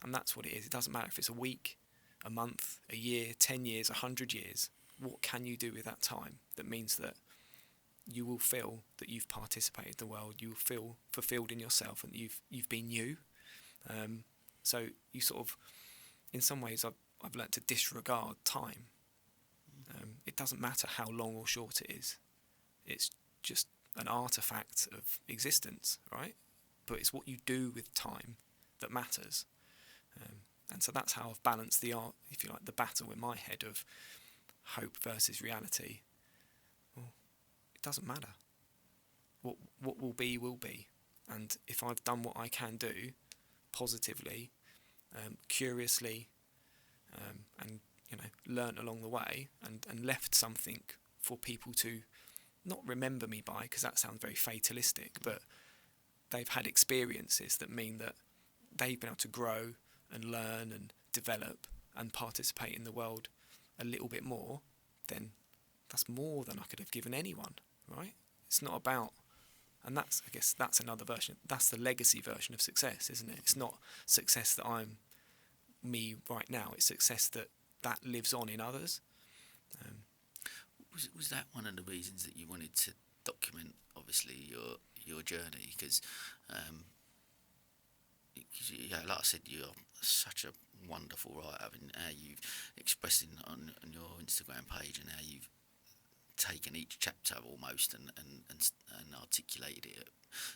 And that's what it is. It doesn't matter if it's a week, a month, a year, 10 years, 100 years. What can you do with that time that means that you will feel that you've participated in the world, you will feel fulfilled in yourself, and you've been you. So you sort of, in some ways, I've learnt to disregard time. It doesn't matter how long or short it is. It's just an artefact of existence, right? But it's what you do with time that matters. And so that's how I've balanced the art, if you like, the battle in my head of hope versus reality. Well, it doesn't matter. What will be, will be. And if I've done what I can do, positively, curiously, and you know, learnt along the way, and left something for people to not remember me by, because that sounds very fatalistic, but they've had experiences that mean that they've been able to grow and learn and develop and participate in the world a little bit more, then that's more than I could have given anyone, right? It's not about... And I guess that's another version. That's the legacy version of success, isn't it? It's not success that I'm me right now. It's success that lives on in others. Was that one of the reasons that you wanted to document, obviously, your journey? Because, yeah, like I said, you're such a wonderful writer, and how you've expressed it on your Instagram page, and how you've taken each chapter almost and articulated it.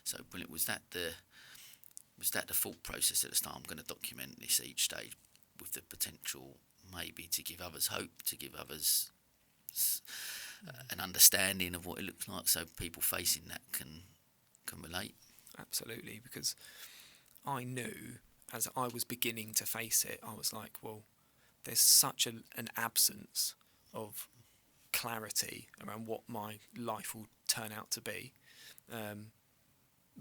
So brilliant. Was that the thought process at the start? I'm going to document this each stage with the potential maybe to give others hope, to give others an understanding of what it looks like, so people facing that can relate. Absolutely, because I knew as I was beginning to face it, I was like, well, there's such an absence of clarity around what my life will turn out to be.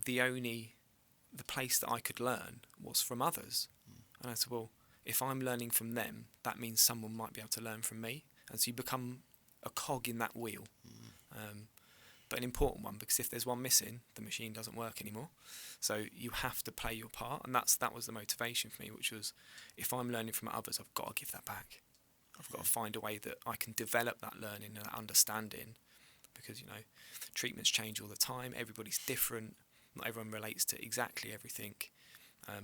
The place that I could learn was from others. And I said, well, if I'm learning from them, that means someone might be able to learn from me. And so you become a cog in that wheel. But an important one, because if there's one missing, the machine doesn't work anymore. So you have to play your part, and that was the motivation for me, which was, if I'm learning from others, I've got to give that back. I've got to find a way that I can develop that learning and that understanding, because, you know, treatments change all the time. Everybody's different. Not everyone relates to exactly everything,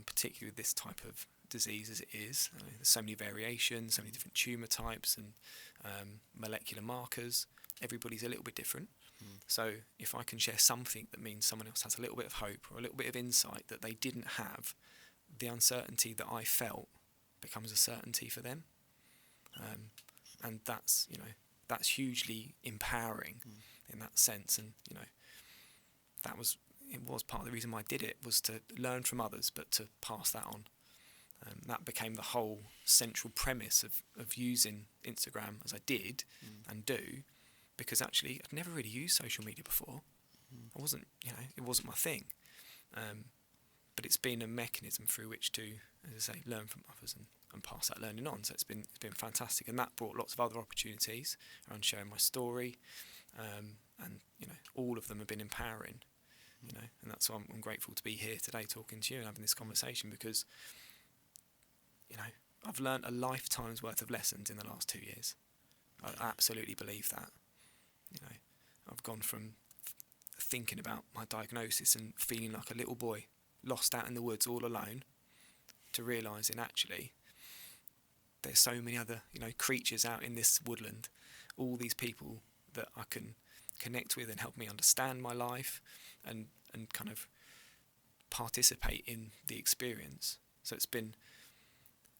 particularly with this type of disease as it is. There's so many variations, so many different tumour types and molecular markers. Everybody's a little bit different. So if I can share something that means someone else has a little bit of hope or a little bit of insight that they didn't have, the uncertainty that I felt becomes a certainty for them. And that's, you know, that's hugely empowering in that sense. And, you know, it was part of the reason why I did it, was to learn from others, but to pass that on. That became the whole central premise of using Instagram as I did and do, because actually I'd never really used social media before. I wasn't, you know, it wasn't my thing. But it's been a mechanism through which to, as I say, learn from others and pass that learning on. So it's been fantastic, and that brought lots of other opportunities around sharing my story, and, you know, all of them have been empowering. You know, and that's why I'm grateful to be here today talking to you and having this conversation, because, you know, I've learned a lifetime's worth of lessons in the last 2 years. I absolutely believe that. You know, I've gone from thinking about my diagnosis and feeling like a little boy lost out in the woods all alone, to realising actually there's so many other, you know, creatures out in this woodland, all these people that I can connect with and help me understand my life and kind of participate in the experience. So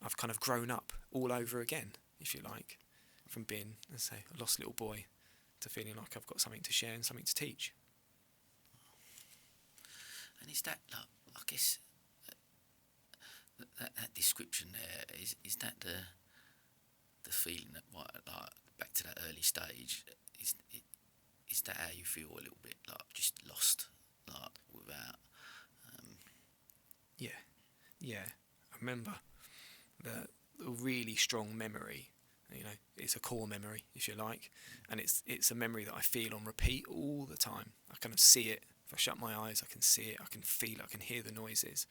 I've kind of grown up all over again, if you like, from being, let's say, a lost little boy to feeling like I've got something to share and something to teach. And is that, like, I guess, that description there, is that the feeling that, like, back to that early stage, is that how you feel a little bit, like, just lost, like, without... Yeah. I remember the really strong memory. You know, it's a core memory, if you like, and it's a memory that I feel on repeat all the time. I kind of see it. If I shut my eyes, I can see it, I can feel it, I can hear the noises.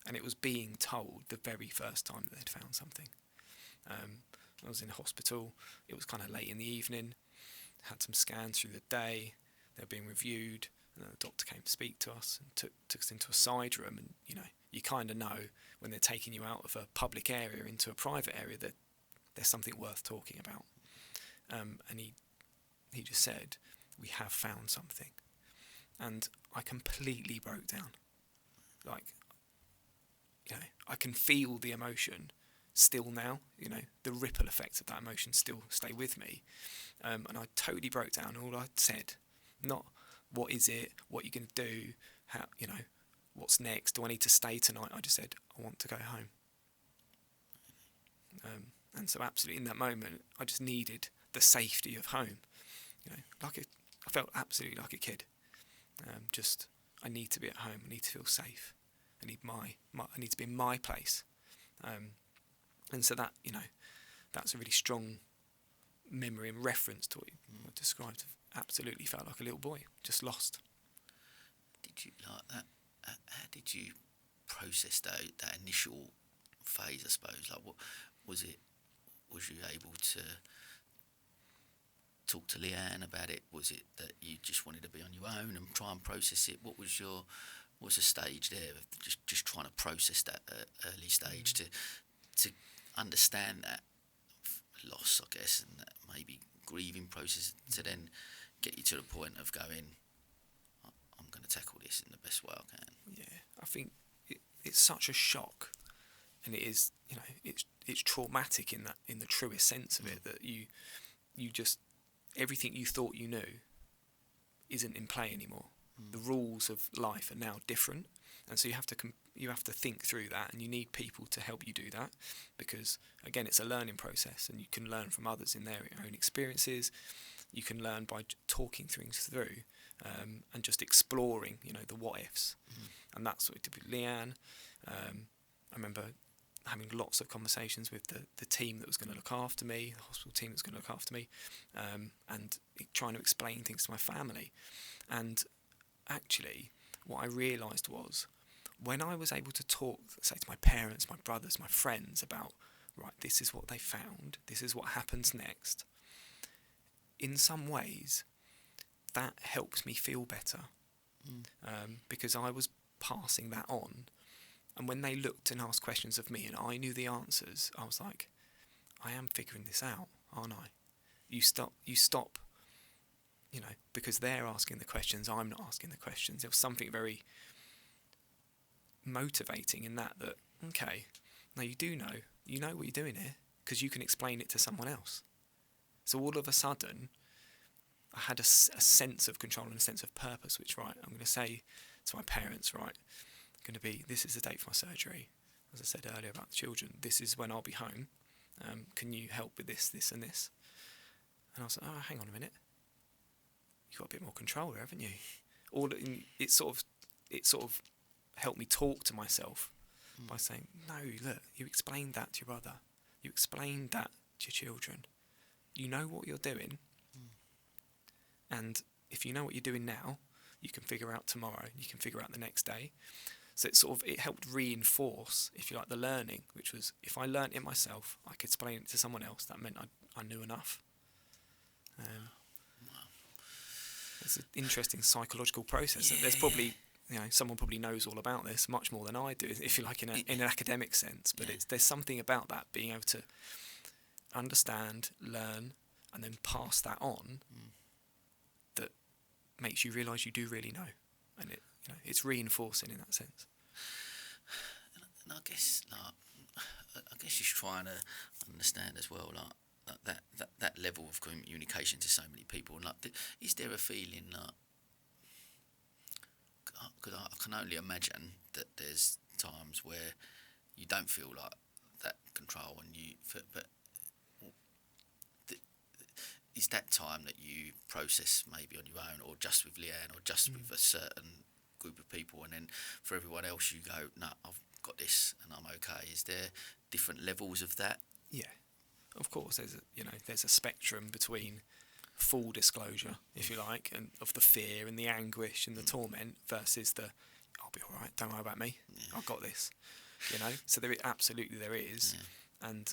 And it was being told the very first time that they'd found something. I was in hospital. It was kind of late in the evening. Had some scans through the day. They were being reviewed, and then the doctor came to speak to us and took us into a side room. And, you know, you kind of know when they're taking you out of a public area into a private area that there's something worth talking about. And he just said, "We have found something." And I completely broke down. Like, you know, I can feel the emotion still now, you know, the ripple effects of that emotion still stay with me. And I totally broke down. All I said, not what is it, what you're going to do, how, you know, what's next, do I need to stay tonight? I just said, I want to go home. And so absolutely in that moment, I just needed the safety of home. You know, I felt absolutely like a kid. I need to be at home. I need to feel safe. I need I need to be in my place. And so that, you know, that's a really strong memory and reference to what you described. Absolutely felt like a little boy, just lost. Did you like that? How did you process that initial phase, I suppose? Like, what was it? Was you able to talk to Leanne about it? Was it that you just wanted to be on your own and try and process it? What was the stage there of just trying to process that early stage to understand that loss, I guess, and that maybe grieving process to then get you to the point of going, I'm going to tackle this in the best way I can? Yeah, I think it's such a shock, and it is, it's traumatic in the truest sense of it, that you just, everything you thought you knew isn't in play anymore. The rules of life are now different, and so you have to think through that, and you need people to help you do that, because again, it's a learning process, and you can learn from others in their own experiences. You can learn by talking things through, and just exploring, the what ifs, and that's what we did with Leanne. I remember having lots of conversations with the team that was going to look after me, the hospital team that was going to look after me, and trying to explain things to my family. And actually, what I realised was, when I was able to talk, say, to my parents, my brothers, my friends about, right, this is what they found, this is what happens next, in some ways, that helped me feel better, because I was passing that on. And when they looked and asked questions of me and I knew the answers, I was like, I am figuring this out, aren't I? You stop, because they're asking the questions, I'm not asking the questions. There was something very motivating in that, okay, now you know what you're doing here, because you can explain it to someone else. So all of a sudden, I had a sense of control and a sense of purpose, which, right, I'm going to say to my parents, right, going to be, this is the date for my surgery. As I said earlier about the children, this is when I'll be home. Can you help with this, this and this? And I was like, oh, hang on a minute. You've got a bit more control here, haven't you? It sort of helped me talk to myself by saying, no, look, you explained that to your brother. You explained that to your children. You know what you're doing. And if you know what you're doing now, you can figure out tomorrow, you can figure out the next day. So it helped reinforce, if you like, the learning, which was, if I learnt it myself, I could explain it to someone else. That meant I knew enough. It's an interesting psychological process. Yeah. There's probably, someone probably knows all about this much more than I do, if you like, in an academic sense. But there's something about that, being able to understand, learn, and then pass that on, that makes you realise you do really know, and it's reinforcing in that sense. And I guess just trying to understand as well, that level of communication to so many people. Is there a feeling that? Because I can only imagine that there's times where you don't feel like that control, but is that time that you process maybe on your own, or just with Leanne, or just with a certain group of people, and then for everyone else you go, no, I've got this and I'm okay? Is there different levels of that? Yeah, of course. There's a spectrum between full disclosure, if you like, and of the fear and the anguish and the torment, versus the, I'll be all right, don't worry about me, I've got this. So there is, and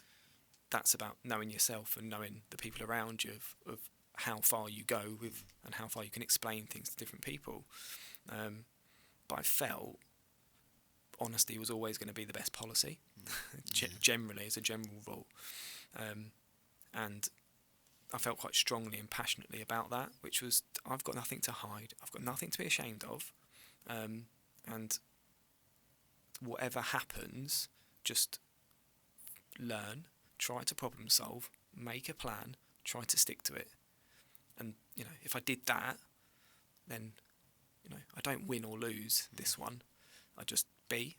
that's about knowing yourself and knowing the people around you, of how far you go with, and how far you can explain things to different people. But I felt honesty was always going to be the best policy, generally, as a general rule. And I felt quite strongly and passionately about that, which was, I've got nothing to hide, I've got nothing to be ashamed of, and whatever happens, just learn, try to problem solve, make a plan, try to stick to it. And if I did that, then I don't win or lose this one, I just be,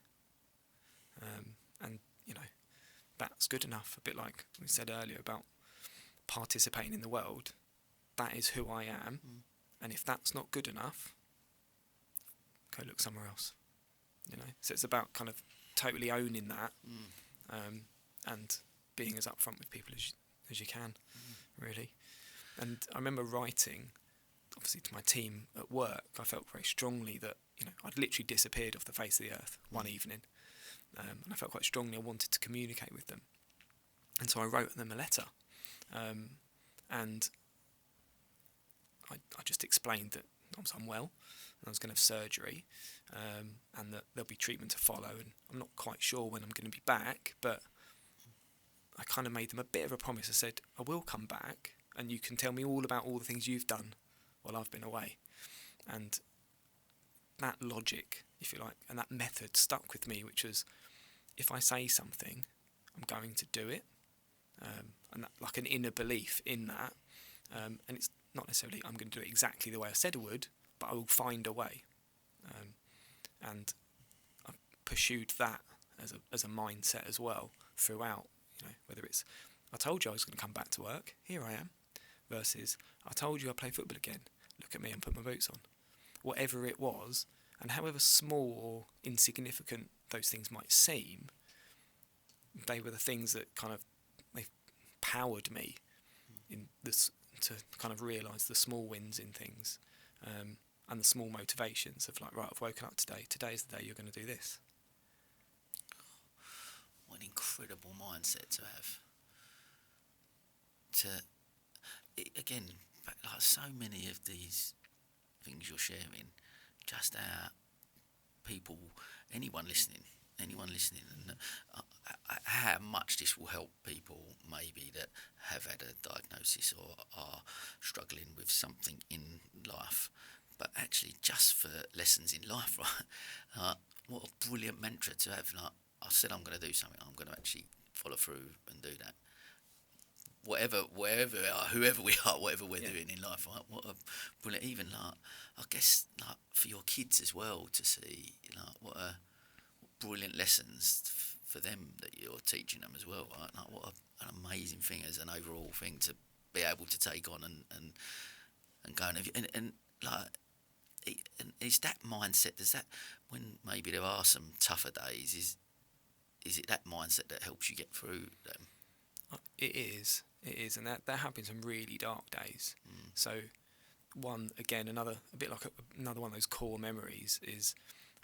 and that's good enough. A bit like we said earlier about participating in the world, that is who I am. And if that's not good enough, go look somewhere else. So it's about kind of totally owning that, and being as upfront with people as you can, really. And I remember writing, obviously, to my team at work. I felt very strongly that I'd literally disappeared off the face of the earth one evening, and I felt quite strongly I wanted to communicate with them, and so I wrote them a letter, and I just explained that I was unwell and I was going to have surgery, and that there'll be treatment to follow, and I'm not quite sure when I'm going to be back, but I kind of made them a bit of a promise. I said, I will come back, and you can tell me all about all the things you've done while I've been away. And that logic, if you like, and that method stuck with me, which was, if I say something, I'm going to do it, and that, like an inner belief in that, and it's not necessarily I'm going to do it exactly the way I said I would, but I will find a way, and I pursued that as a mindset as well throughout. You know, whether it's I told you I was going to come back to work, here I am, versus I told you I'd play football again, look at me and put my boots on. Whatever it was, and however small or insignificant those things might seem, they were the things that kind of they powered me in this to kind of realise the small wins in things, and the small motivations of like, right, I've woken up today. Today is the day you're going to do this. What an incredible mindset to have. Again, like so many of these things you're sharing, just how people, anyone listening, and how much this will help people maybe that have had a diagnosis or are struggling with something in life, but actually just for lessons in life, right? What a brilliant mantra to have. Like, I said I'm going to do something, I'm going to actually follow through and do that. Wherever we are, whoever we are, whatever we're doing in life, right? What a brilliant, even like, I guess, like for your kids as well, to see, like, what brilliant lessons for them that you're teaching them as well, right? Like, what an amazing thing as an overall thing to be able to take on and go and like, and is that mindset, does that, when maybe there are some tougher days, is it that mindset that helps you get through them? It is, and that happens in really dark days. So, a bit like another one of those core memories is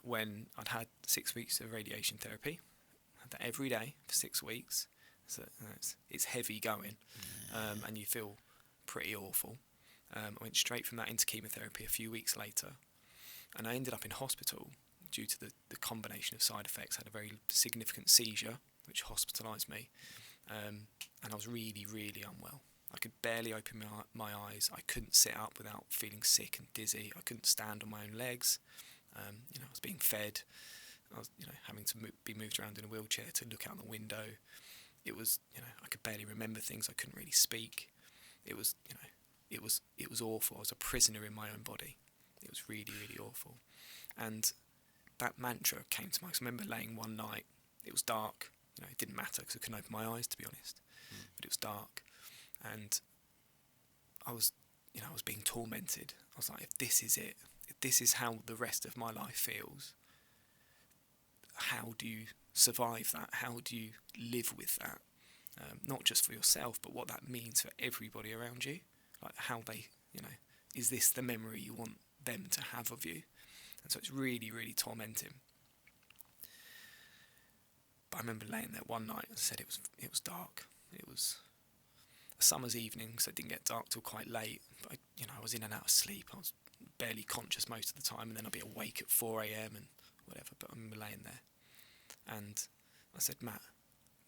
when I'd had 6 weeks of radiation therapy. I had that every day for 6 weeks. So it's heavy going, and you feel pretty awful. I went straight from that into chemotherapy a few weeks later, and I ended up in hospital due to the combination of side effects. I had a very significant seizure, which hospitalised me. And I was really, really unwell. I could barely open my eyes. I couldn't sit up without feeling sick and dizzy. I couldn't stand on my own legs. I was being fed. I was, having to be moved around in a wheelchair to look out the window. It was, I could barely remember things. I couldn't really speak. It was, it was awful. I was a prisoner in my own body. It was really, really awful. And that mantra came to mind. I remember laying one night. It was dark. It didn't matter because I couldn't open my eyes, to be honest. But it was dark, and I was being tormented. I was like, if this is it, if this is how the rest of my life feels, how do you survive that? How do you live with that? Not just for yourself, but what that means for everybody around you. Like how they, is this the memory you want them to have of you? And so it's really, really tormenting. But I remember laying there one night. As I said, it was dark. It was a summer's evening, so it didn't get dark till quite late. But I was in and out of sleep. I was barely conscious most of the time, and then I'd be awake at 4 a.m. and whatever. But I remember laying there, and I said, Matt,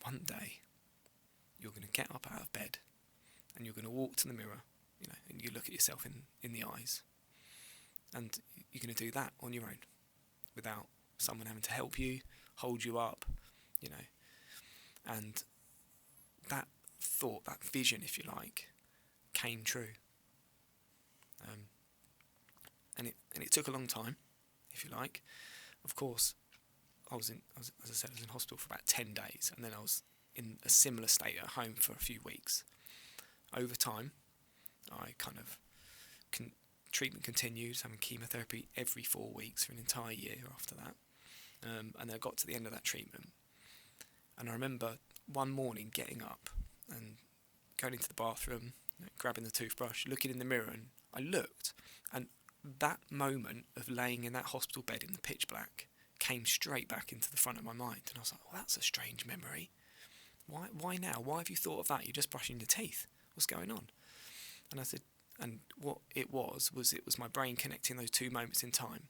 one day you're going to get up out of bed, and you're going to walk to the mirror, and you look at yourself in the eyes, and you're going to do that on your own, without someone having to help you, hold you up. And that thought, that vision, if you like, came true. And it took a long time, if you like. Of course, as I said, I was in hospital for about 10 days, and then I was in a similar state at home for a few weeks. Over time, I treatment continued, having chemotherapy every 4 weeks for an entire year after that. And then I got to the end of that treatment. And I remember one morning getting up and going into the bathroom, grabbing the toothbrush, looking in the mirror, and I looked, and that moment of laying in that hospital bed in the pitch black came straight back into the front of my mind. And I was like, well, that's a strange memory. Why now? Why have you thought of that? You're just brushing your teeth. What's going on? And I said, and what it was my brain connecting those two moments in time.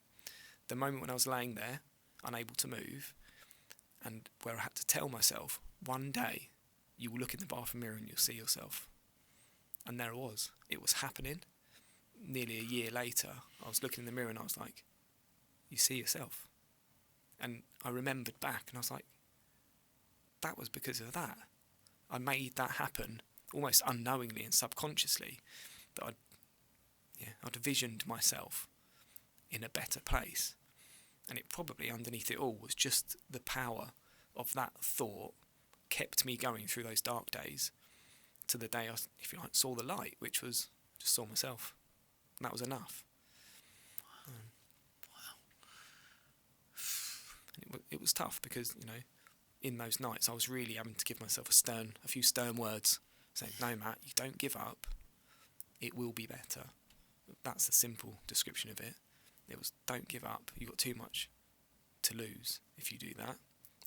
The moment when I was laying there, unable to move, and where I had to tell myself, one day you will look in the bathroom mirror and you'll see yourself. And there it was happening. Nearly a year later, I was looking in the mirror and I was like, you see yourself. And I remembered back and I was like, that was because of that. I made that happen almost unknowingly and subconsciously, that I'd visioned myself in a better place. And it probably underneath it all was just the power of that thought kept me going through those dark days to the day I, if you like, saw the light, which was just saw myself. And that was enough. Wow. And it was tough because, you know, in those nights I was really having to give myself a few stern words, saying, no, Matt, you don't give up. It will be better. That's the simple description of it. It was, don't give up. You've got too much to lose if you do that.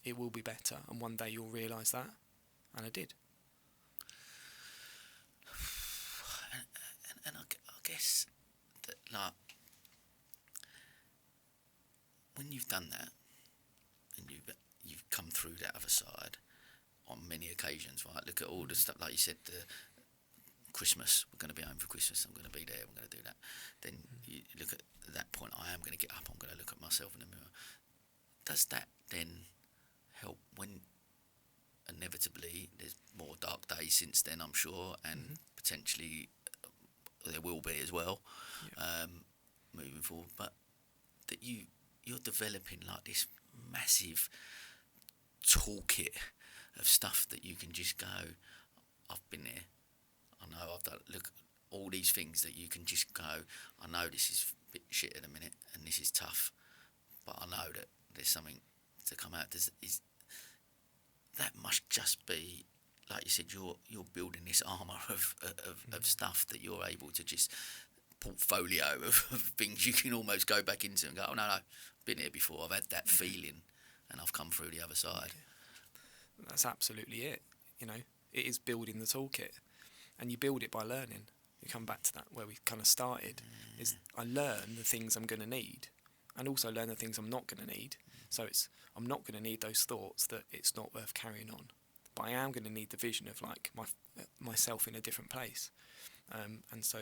It will be better, and one day you'll realise that. And I did. And I guess that, like, when you've done that and you've come through that other side on many occasions, right? Look at all the stuff, like you said, the Christmas, we're going to be home for Christmas, I'm going to be there, we're going to do that. Then you look at that point, I am going to get up, I'm going to look at myself in the mirror. Does that then help when inevitably there's more dark days since then, I'm sure, and potentially there will be as well, moving forward, but that you're developing like this massive toolkit of stuff that you can just go, I've been there, I know I've done, look, all these things that you can just go, I know this is a bit shit at the minute and this is tough, but I know that there's something to come out. That must just be, like you said, you're building this armour of stuff that you're able to just, portfolio of things you can almost go back into and go, oh no, I've been here before, I've had that feeling and I've come through the other side. That's absolutely it. You know, it is building the toolkit, and you build it by learning. You come back to that where we kind of started, is I learn the things I'm going to need and also learn the things I'm not going to need. So I'm not going to need those thoughts that it's not worth carrying on, but I am going to need the vision of like myself in a different place. And so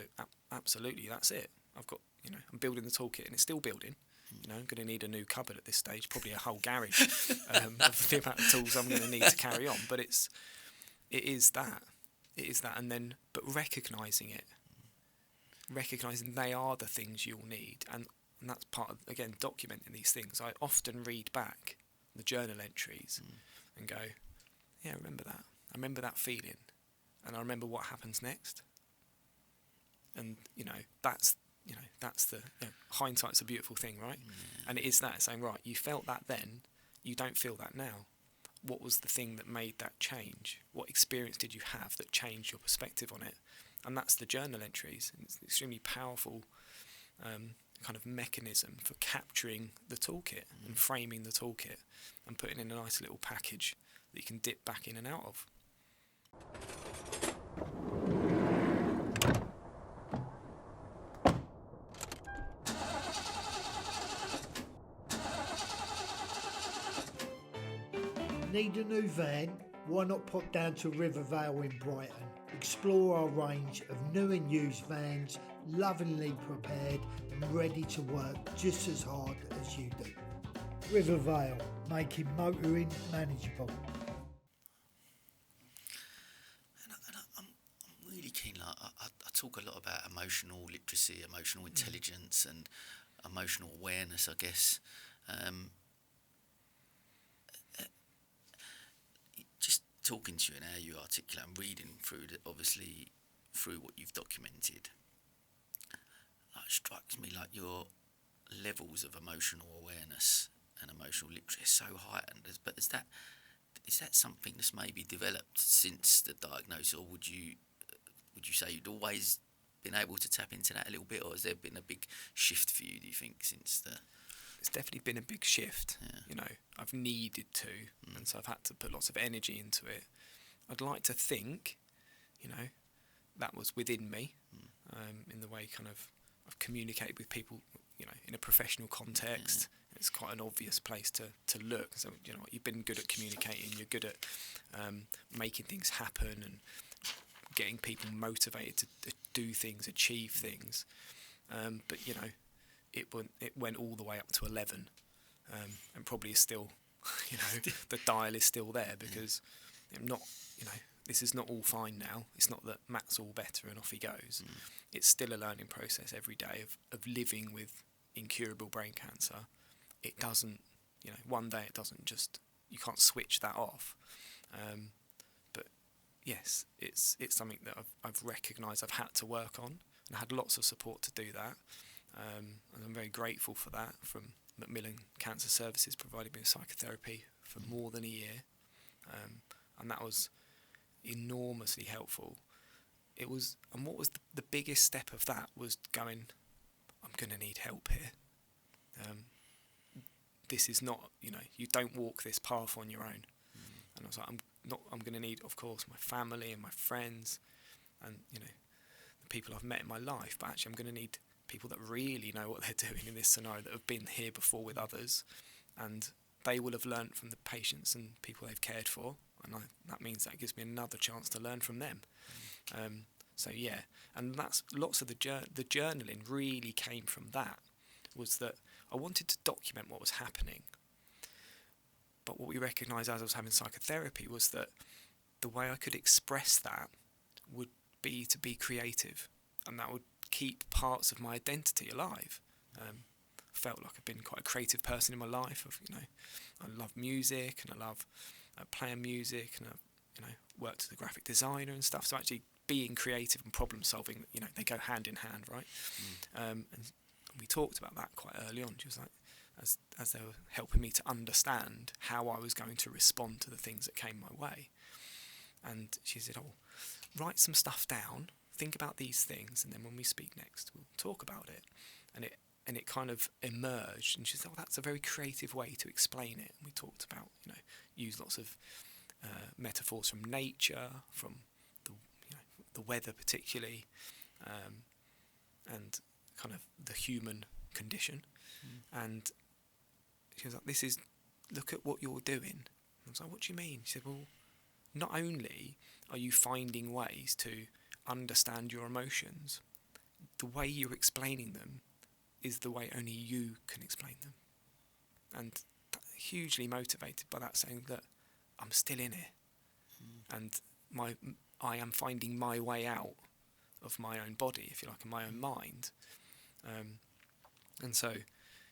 absolutely, that's it. I've got, you know, I'm building the toolkit and it's still building. You know, I'm going to need a new cupboard at this stage, probably a whole garage of the amount of tools I'm going to need to carry on. But it is that, and then but recognising they are the things you'll need, and that's part of, again, documenting these things. I often read back the journal entries and go, yeah, I remember that feeling, and I remember what happens next. And that's the hindsight's a beautiful thing, right? And it is that, saying, right, you felt that then, you don't feel that now. What was the thing that made that change? What experience did you have that changed your perspective on it? And that's the journal entries. And it's an extremely powerful kind of mechanism for capturing the toolkit and framing the toolkit and putting in a nice little package that you can dip back in and out of. Need a new van? Why not pop down to Rivervale in Brighton? Explore our range of new and used vans, lovingly prepared and ready to work just as hard as you do. Rivervale, making motoring manageable. And I'm really keen. I talk a lot about emotional literacy, emotional intelligence, and emotional awareness, I guess. Just talking to you and how you articulate and reading through through what you've documented, it strikes me like your levels of emotional awareness and emotional literacy is so heightened. But is that something that's maybe developed since the diagnosis, or would you say you'd always been able to tap into that a little bit, or has there been a big shift for you, do you think, since the... It's definitely been a big shift. Yeah. I've needed to, and so I've had to put lots of energy into it. I'd like to think, that was within me, in the way kind of I've communicated with people, in a professional context. Yeah. It's quite an obvious place to look. So, you've been good at communicating, you're good at making things happen and getting people motivated to do things, achieve things. But it went all the way up to 11, and probably is still, the dial is still there, because I'm not, this is not all fine now. It's not that Matt's all better and off he goes. It's still a learning process every day of living with incurable brain cancer. It doesn't, one day it doesn't just, you can't switch that off. But yes, it's something that I've recognised I've had to work on, and I had lots of support to do that. And I'm very grateful for that, from Macmillan Cancer Services providing me with psychotherapy for more than a year. And that was enormously helpful. It was, and what was the biggest step of that was going, I'm going to need help here. This is not, you don't walk this path on your own. And I was like, I'm going to need, of course, my family and my friends and, the people I've met in my life, but actually I'm going to need people that really know what they're doing in this scenario, that have been here before with others, and they will have learnt from the patients and people they've cared for, and that means that gives me another chance to learn from them. So yeah, and that's lots of the journaling really came from that, was that I wanted to document what was happening, but what we recognised as I was having psychotherapy was that the way I could express that would be to be creative, and that would keep parts of my identity alive. Felt like I've been quite a creative person in my life. I love music, and I love playing music, and I worked as a graphic designer and stuff. So actually being creative and problem solving, they go hand in hand, right? And we talked about that quite early on. She was like, as they were helping me to understand how I was going to respond to the things that came my way. And she said, write some stuff down, think about these things, and then when we speak next, we'll talk about it. And it kind of emerged, and she said, that's a very creative way to explain it. And we talked about, use lots of metaphors from nature, from the weather particularly, and kind of the human condition. And she was like, look at what you're doing. I was like, what do you mean? She said, well, not only are you finding ways to understand your emotions, the way you're explaining them is the way only you can explain them. And hugely motivated by that, saying that I'm still in it, and I am finding my way out of my own body, if you like, and my own mind. And so,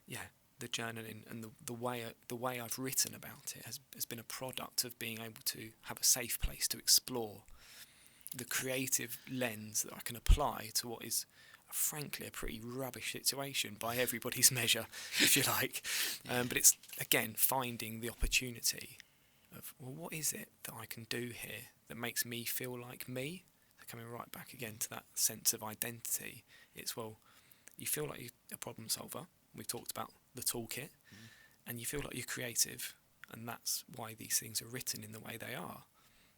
yeah, the journaling and the way I've written about it has been a product of being able to have a safe place to explore the creative lens that I can apply to what is, frankly, a pretty rubbish situation by everybody's measure, if you like. But it's, again, finding the opportunity of, well, what is it that I can do here that makes me feel like me? So coming right back again to that sense of identity, it's, well, you feel like you're a problem solver. We've talked about the toolkit, and you feel like you're creative, and that's why these things are written in the way they are,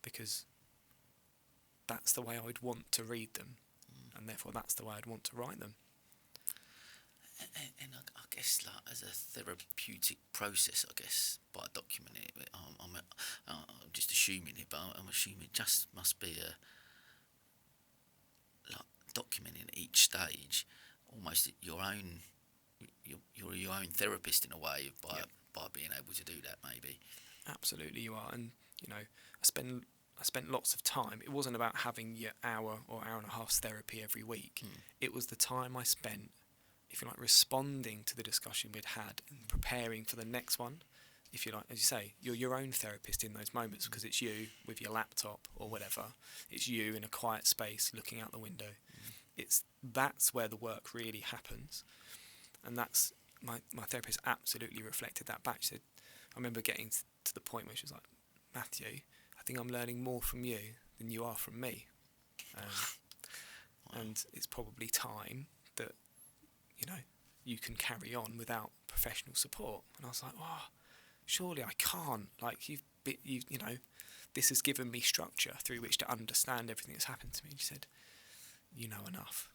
because that's the way I'd want to read them, and therefore that's the way I'd want to write them. And I guess, like, as a therapeutic process, I guess, by documenting it, I'm just assuming it, but I'm assuming it just must be like documenting each stage, almost your own. You're your own therapist in a way by being able to do that, maybe. Absolutely, you are, and I spent lots of time. It wasn't about having your hour or hour and a half therapy every week. It was the time I spent, if you like, responding to the discussion we'd had and preparing for the next one. If you like, as you say, you're your own therapist in those moments, because it's you with your laptop or whatever. It's you in a quiet space looking out the window. That's where the work really happens. And that's, my therapist absolutely reflected that back. She said, I remember getting to the point where she was like, Matthew, I think I'm learning more from you than you are from me. And it's probably time that, you can carry on without professional support. And I was like, surely I can't. Like, this has given me structure through which to understand everything that's happened to me. And she said, you know enough.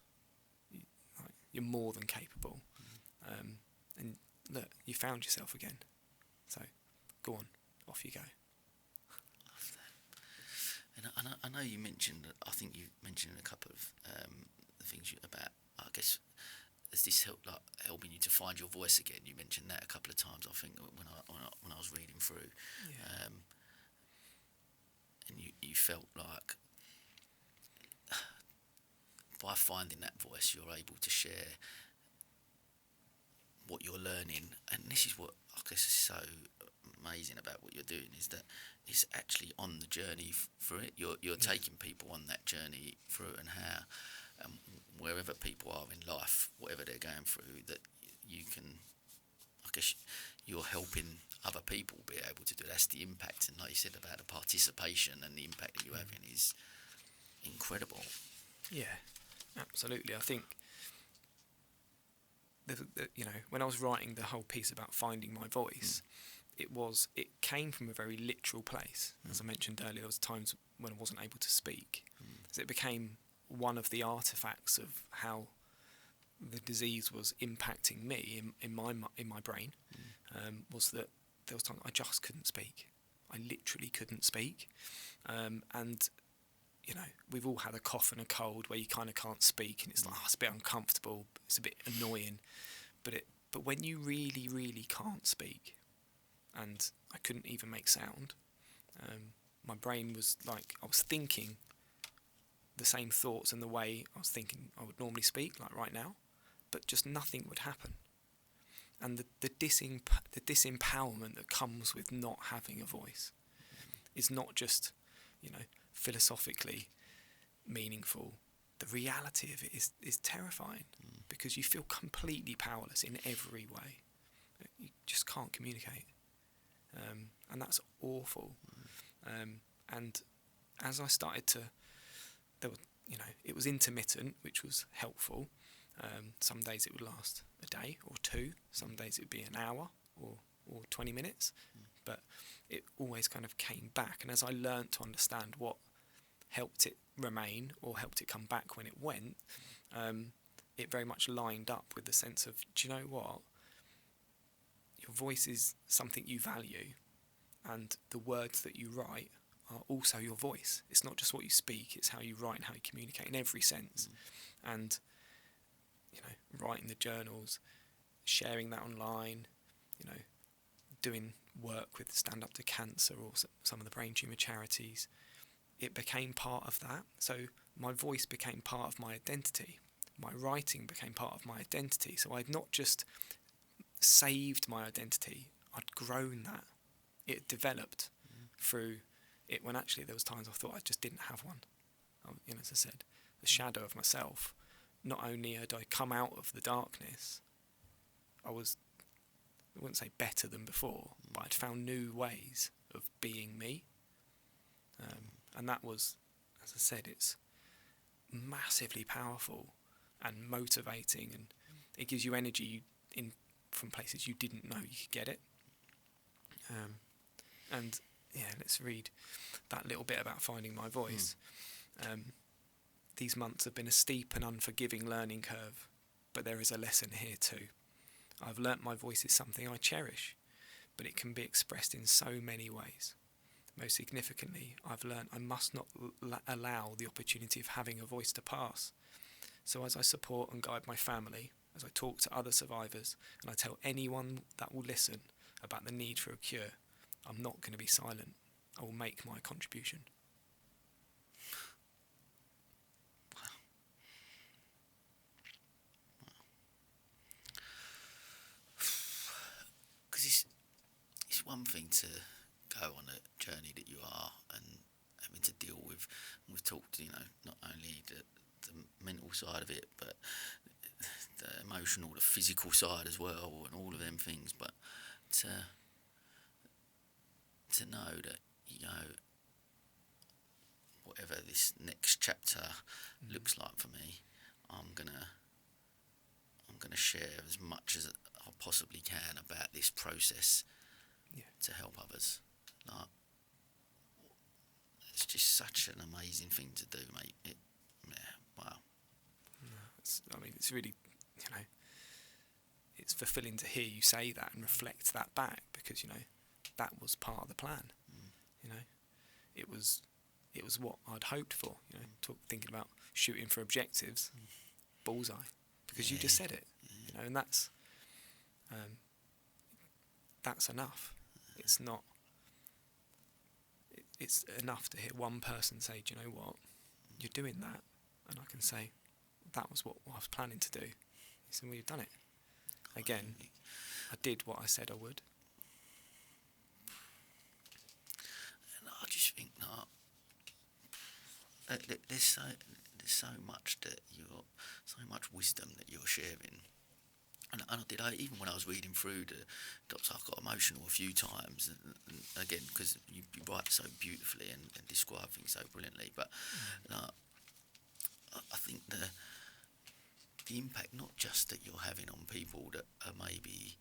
You're more than capable. And look, you found yourself again. So, go on, off you go. And I know you mentioned, I think you mentioned a couple of things about, I guess, has this helping you to find your voice again? You mentioned that a couple of times, I think, when I was reading through. Yeah. And you felt like by finding that voice, you're able to share what you're learning. And this is what I guess is so amazing about what you're doing, is that it's actually on the journey through it. You're taking people on that journey through, and how wherever people are in life, whatever they're going through, that you can, I guess you're helping other people be able to do. That's the impact. And like you said about the participation and the impact that you're having is incredible. Yeah, absolutely. I think when I was writing the whole piece about finding my voice, it came from a very literal place. As I mentioned earlier, there was times when I wasn't able to speak. So it became one of the artifacts of how the disease was impacting me in my brain. Was that there was times I just couldn't speak. I literally couldn't speak. And we've all had a cough and a cold where you kind of can't speak, and it's like, it's a bit uncomfortable, it's a bit annoying. But when you really, really can't speak, and I couldn't even make sound, my brain was like, I was thinking the same thoughts in the way I was thinking I would normally speak, like right now, but just nothing would happen. And the disempowerment that comes with not having a voice is not just, philosophically meaningful. The reality of it is terrifying, because you feel completely powerless in every way. You just can't communicate, and that's awful. And as I started to, it was intermittent, which was helpful. Some days it would last a day or two. Some days it would be an hour or 20 minutes. But it always kind of came back. And as I learned to understand what helped it remain or helped it come back when it went, it very much lined up with the sense of, do you know what? Your voice is something you value, and the words that you write are also your voice. It's not just what you speak, it's how you write and how you communicate in every sense. And writing the journals, sharing that online, doing work with Stand Up to Cancer or some of the brain tumour charities, it became part of that. So my voice became part of my identity. My writing became part of my identity. So I'd not just saved my identity, I'd grown that. It developed through it, when actually there was times I thought I just didn't have one. As I said, the shadow of myself. Not only had I come out of the darkness, I wouldn't say better than before, but I'd found new ways of being me. And that was, as I said, it's massively powerful and motivating, and it gives you energy from places you didn't know you could get it. And yeah, let's read that little bit about finding my voice. These months have been a steep and unforgiving learning curve, but there is a lesson here too. I've learnt my voice is something I cherish, but it can be expressed in so many ways. Most significantly, I've learnt I must not allow the opportunity of having a voice to pass. So as I support and guide my family, as I talk to other survivors, and I tell anyone that will listen about the need for a cure, I'm not going to be silent. I will make my contribution. Because it's one thing to go on a journey that you are and having to deal with. And we've talked, not only the mental side of it, but the emotional, the physical side as well, and all of them things. But to know that, whatever this next chapter looks like for me, I'm gonna share as much as I possibly can about this process to help others. It's just such an amazing thing to do, mate. Wow. It's really, it's fulfilling to hear you say that and reflect that back, because, that was part of the plan. It was it was what I'd hoped for. Thinking about shooting for objectives, bullseye, because you just said it. And that's enough. It's not. It's enough to hear one person say, "Do you know what? You're doing that," and I can say, "That was what I was planning to do." He said, "Well, you've done it again. I did what I said I would." And I just think there's so much so much wisdom that you're sharing. And even when I was reading through the Doctor, I got emotional a few times, and again, because you write so beautifully and describe things so brilliantly. But I think the impact, not just that you're having on people that are maybe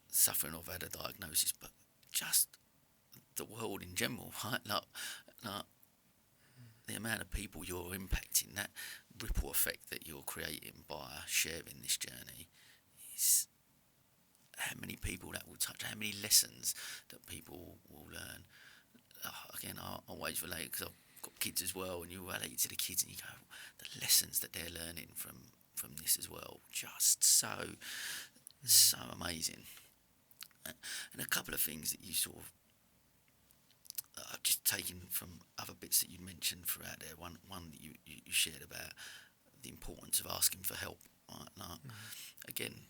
suffering or have had a diagnosis, but just the world in general, right? Like the amount of people you're impacting, that ripple effect that you're creating by sharing this journey, is how many people that will touch, how many lessons that people will learn. Again, I always relate, because I've got kids as well, and you relate to the kids and you go, the lessons that they're learning from this as well, just so amazing. And a couple of things that you sort of, I've just taken from other bits that you mentioned throughout there. One that you shared about the importance of asking for help. Right? Now, again,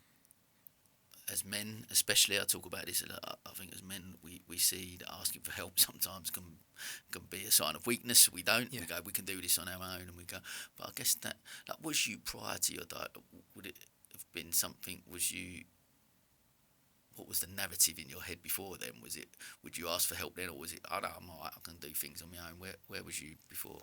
as men, especially, I talk about this a lot. I think as men, we see that asking for help sometimes can be a sign of weakness. We don't. Yeah. We go, we can do this on our own, and we go. But I guess that, like, was you prior to your diet? Would it have been something? What was the narrative in your head before then? Would you ask for help then, or was it, I'm alright, I can do things on my own? Where was you before?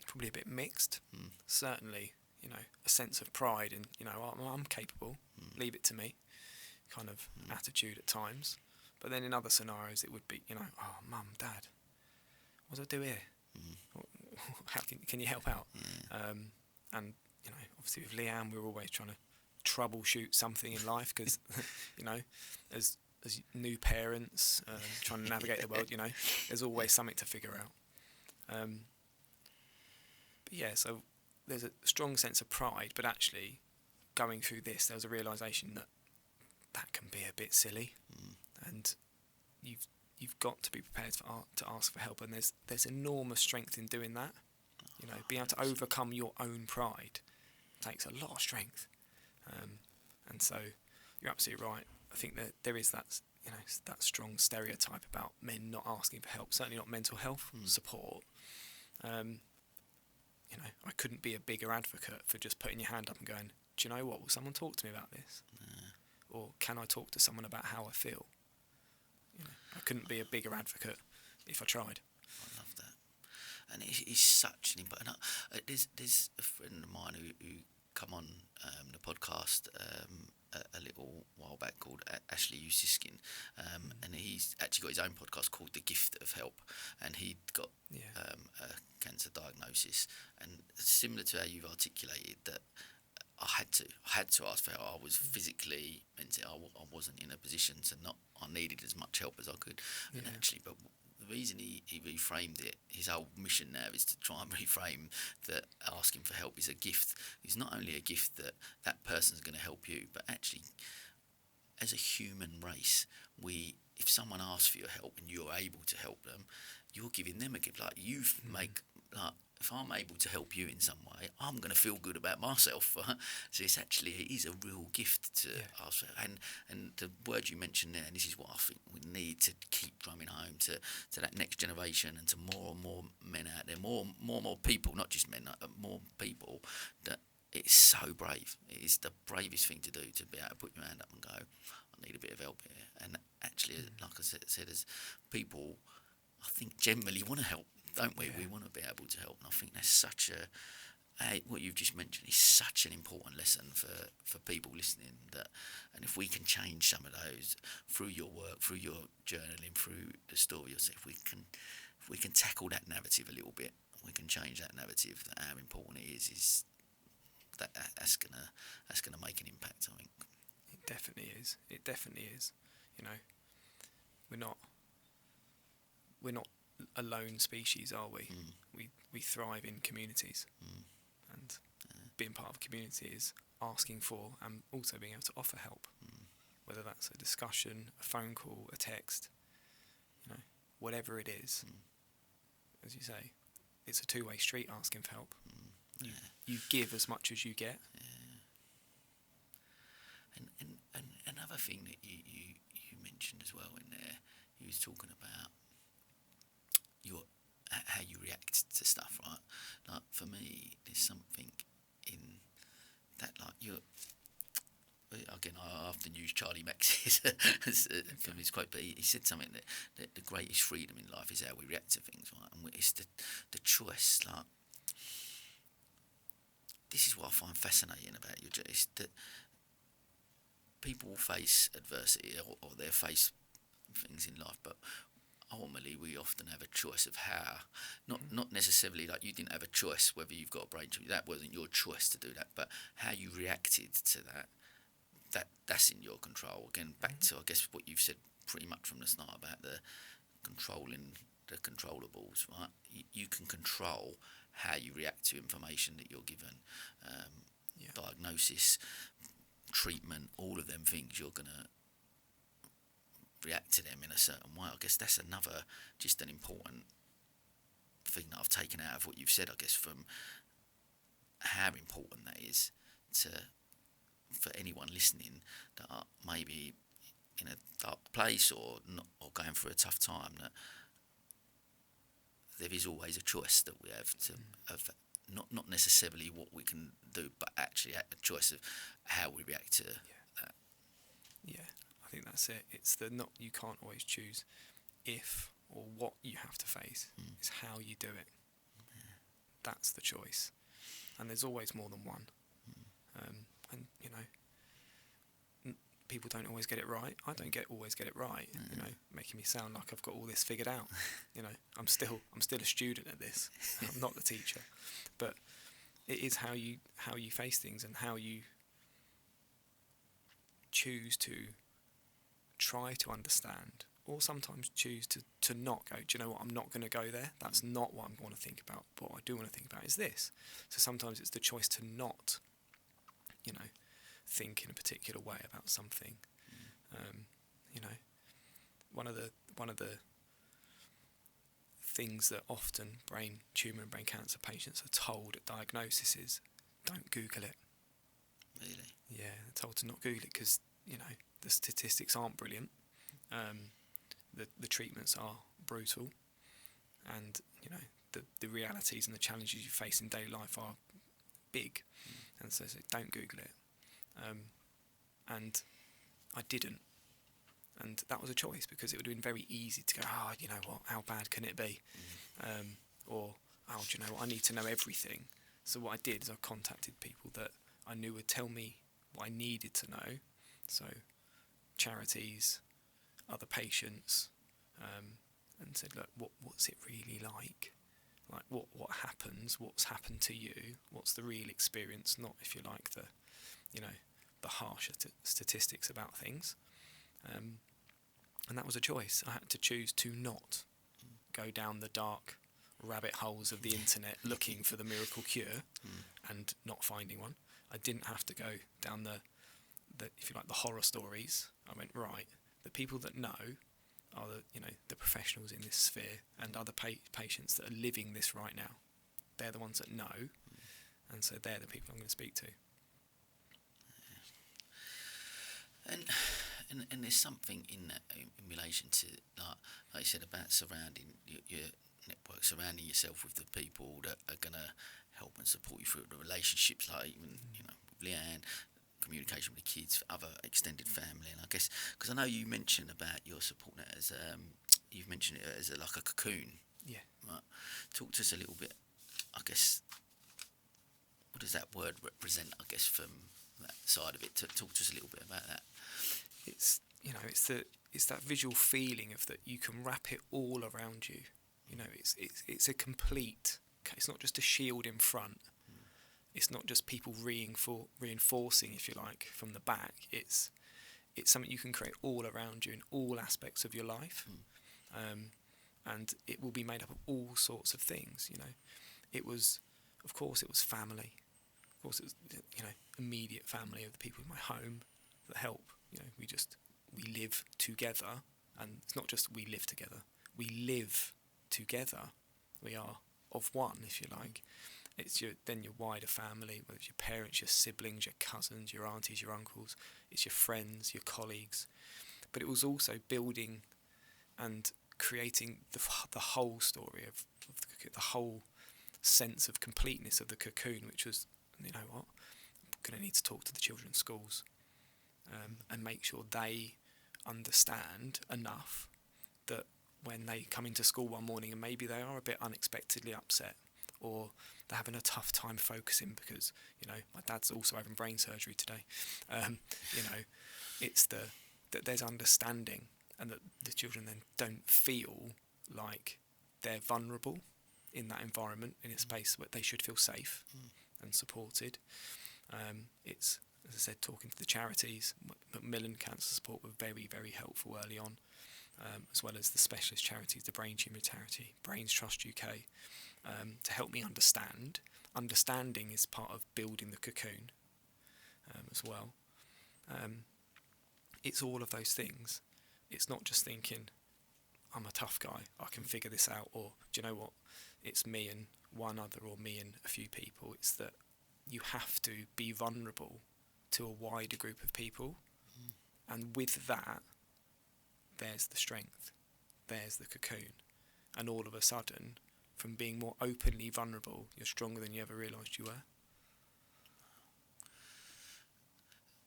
Probably a bit mixed. Certainly, a sense of pride in, I'm capable, leave it to me, kind of attitude at times. But then in other scenarios, it would be, oh, Mum, Dad, what do I do here? How can you help out? And, obviously with Leanne, we were always trying to troubleshoot something in life, because as new parents trying to navigate the world, there's always something to figure out. But yeah, so there's a strong sense of pride, but actually going through this, there was a realisation that can be a bit silly, and you've got to be prepared to ask for help, and there's enormous strength in doing that. Being able to overcome your own pride takes a lot of strength. And so you're absolutely right. I think that there is that strong stereotype about men not asking for help, certainly not mental health support. I couldn't be a bigger advocate for just putting your hand up and going, do you know what, will someone talk to me about this? Or can I talk to someone about how I feel? I couldn't be a bigger advocate if I tried. I love that. And it's such an important... There's a friend of mine who come on the podcast a little while back, called Ashley Usiskin, and he's actually got his own podcast called The Gift of Help, and he'd got a cancer diagnosis, and similar to how you've articulated that, I had to ask for help. I was physically, mentally, I wasn't in a position to not. I needed as much help as I could, and actually, but the reason he reframed it, his whole mission now is to try and reframe that asking for help is a gift. It's not only a gift that person's going to help you, but actually, as a human race, if someone asks for your help and you're able to help them, you're giving them a gift. Like, if I'm able to help you in some way, I'm going to feel good about myself. So it is a real gift to ask for. And the word you mentioned there, and this is what I think we need to keep drumming home to that next generation, and to more and more men out there, more and more people, not just men, more people, that it's so brave. It is the bravest thing to do, to be able to put your hand up and go, I need a bit of help here. And actually, like I said, as people, I think generally want to help, don't we? Yeah. We want to be able to help, and I think that's such what you've just mentioned is such an important lesson for people listening. And if we can change some of those through your work, through your journaling, through the story yourself, if we can tackle that narrative a little bit, we can change that narrative. That how important it is that's gonna make an impact, I think. It definitely is. We're not a lone species, are we? We thrive in communities, and being part of a community is asking for and also being able to offer help, whether that's a discussion, a phone call, a text, whatever it is. As you say, it's a two-way street asking for help. You give as much as you get. And another thing that you mentioned as well in there, you was talking about how you react to stuff, right? Like for me, there's something in that, like again, I often use Charlie Max's from his quote, but he said something that the greatest freedom in life is how we react to things, right? And it's the choice. Like, this is what I find fascinating about you, is that people will face adversity or they face things in life, but ultimately we often have a choice of how, not necessarily like you didn't have a choice whether you've got a brain tumor, that wasn't your choice to do that, but how you reacted to that's in your control. Again, back to I guess what you've said pretty much from the start about the controlling the controllables, right? You can control how you react to information that you're given, diagnosis, treatment, all of them things, you're going to react to them in a certain way. I guess that's another, just an important thing that I've taken out of what you've said, I guess, from how important that is for anyone listening that are maybe in a dark place or going through a tough time, that there is always a choice that we have of not necessarily what we can do, but actually a choice of how we react to that. Yeah, I think that's it. It's you can't always choose if or what you have to face. It's how you do it. That's the choice, and there's always more than one. And people don't always get it right. I don't always get it right. Making me sound like I've got all this figured out. I'm still a student at this. I'm not the teacher, but it is how you face things and how you choose to try to understand, or sometimes choose to not go. Do you know what? I'm not going to go there. That's not what I want to think about. But what I do want to think about is this. So sometimes it's the choice to not, think in a particular way about something. One of the things that often brain tumour and brain cancer patients are told at diagnosis is, don't Google it. Really? Yeah, they're told to not Google it because the statistics aren't brilliant. The treatments are brutal, and the realities and the challenges you face in daily life are big, and so don't Google it. And I didn't, and that was a choice, because it would have been very easy to go, you know what, how bad can it be? Or, do you know what, I need to know everything. So what I did is I contacted people that I knew would tell me what I needed to know. So charities, other patients, and said, look, what's it really like? Like what happens? What's happened to you? What's the real experience? Not, if you like, the harsher statistics about things. And that was a choice. I had to choose to not go down the dark rabbit holes of the internet looking for the miracle cure and not finding one. I didn't have to go down the if you like, the horror stories. I went, right, the people that know are the professionals in this sphere and other patients that are living this right now. They're the ones that know, and so they're the people I'm going to speak to. And there's something in that in relation to, like you said, about surrounding your network, surrounding yourself with the people that are going to help and support you through the relationships, like even with Leanne, communication with the kids, other extended family. And I guess, because I know you mentioned about your support net as you've mentioned it as like a cocoon. Yeah. Right. Talk to us a little bit, I guess, what does that word represent, I guess, from that side of it? Talk to us a little bit about that. It's it's that visual feeling of that you can wrap it all around you. It's a complete. It's not just a shield in front. It's not just people reinforcing, if you like, from the back. It's something you can create all around you in all aspects of your life. and it will be made up of all sorts of things. It was, of course, it was family. Of course, it was, immediate family of the people in my home that help. We live together, and it's not just we live together. We live together. We are of one, if you like. It's your wider family, whether it's your parents, your siblings, your cousins, your aunties, your uncles. It's your friends, your colleagues. But it was also building and creating the whole story of the whole sense of completeness of the cocoon, which was, I'm going to need to talk to the children's schools and make sure they understand enough that when they come into school one morning and maybe they are a bit unexpectedly upset, or they're having a tough time focusing because, my dad's also having brain surgery today. It's that there's understanding, and that the children then don't feel like they're vulnerable in that environment, in a space where they should feel safe and supported. It's, as I said, talking to the charities. Macmillan Cancer Support were very, very helpful early on, as well as the specialist charities, the Brain Tumour Charity, Brains Trust UK, to help me understand. Understanding is part of building the cocoon as well. It's all of those things. It's not just thinking, I'm a tough guy, I can figure this out, or do you know what, it's me and one other, or me and a few people. It's that you have to be vulnerable to a wider group of people, and with that, there's the strength, there's the cocoon, and all of a sudden, from being more openly vulnerable, you're stronger than you ever realised you were.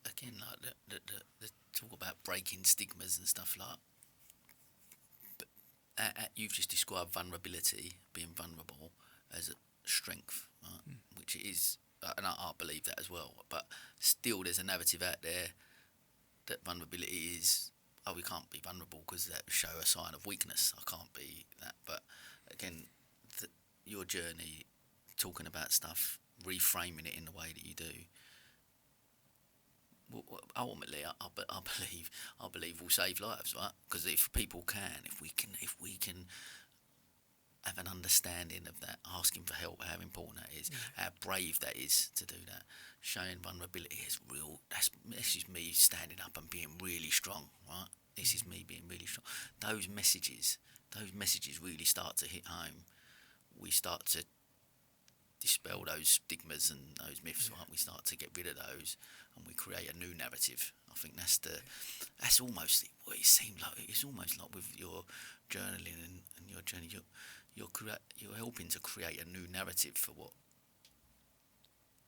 Again, like the talk about breaking stigmas and stuff like. But you've just described vulnerability, being vulnerable, as a strength, right? Which it is, and I believe that as well. But still, there's a narrative out there that vulnerability is, we can't be vulnerable because that would show a sign of weakness. I can't be that. But again, your journey, talking about stuff, reframing it in the way that you do. Ultimately, I believe will save lives, right? Because if people can, if we can have an understanding of that, asking for help, how important that is, how brave that is to do that, showing vulnerability is real. This is me standing up and being really strong, right? This is me being really strong. Those messages really start to hit home. We start to dispel those stigmas and those myths, right? We start to get rid of those, and we create a new narrative. I think that's almost what it seemed like. It's almost like with your journaling and your journey, you're helping to create a new narrative for what,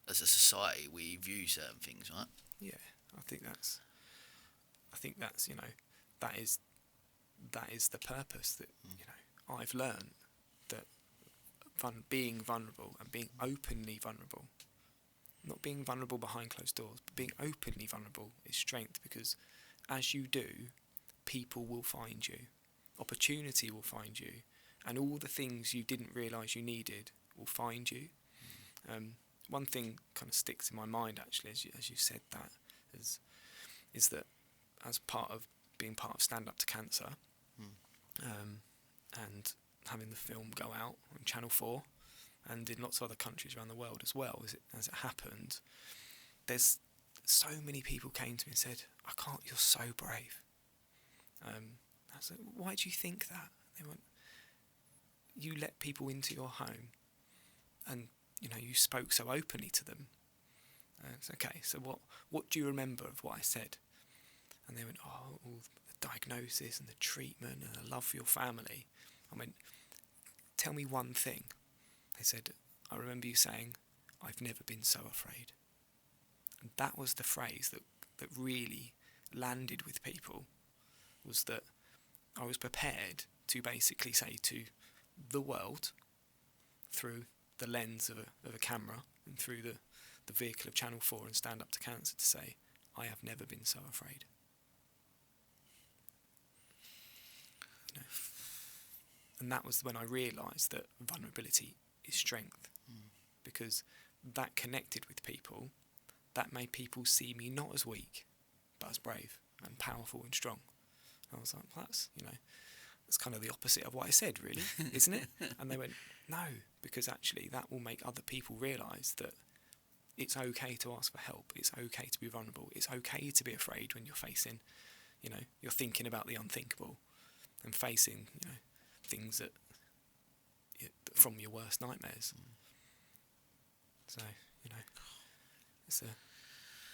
as a society, we view certain things, right? Yeah, I think that's that is the purpose that I've learned, that being vulnerable and being openly vulnerable, not being vulnerable behind closed doors, but being openly vulnerable is strength, because as you do, people will find you, opportunity will find you, and all the things you didn't realise you needed will find you. One thing kind of sticks in my mind, actually, as you said that, is that as part of being part of Stand Up to Cancer, and having the film go out on Channel 4 and in lots of other countries around the world as well, as it happened, there's so many people came to me and said, I can't, you're so brave. I was like, why do you think that? They went, you let people into your home and you spoke so openly to them. It's okay, so what do you remember of what I said? And they went, all the diagnosis and the treatment and the love for your family. I went, tell me one thing. They said, I remember you saying, I've never been so afraid. And that was the phrase that really landed with people, was that I was prepared to basically say to the world, through the lens of a camera and through the vehicle of Channel 4 and Stand Up to Cancer, to say, I have never been so afraid. And that was when I realised that vulnerability is strength, because that connected with people, that made people see me not as weak, but as brave and powerful and strong. And I was like, it's kind of the opposite of what I said, really, isn't it? And they went, no, because actually that will make other people realise that it's okay to ask for help. It's okay to be vulnerable. It's okay to be afraid when you're facing, you're thinking about the unthinkable and facing, things that from your worst nightmares. So,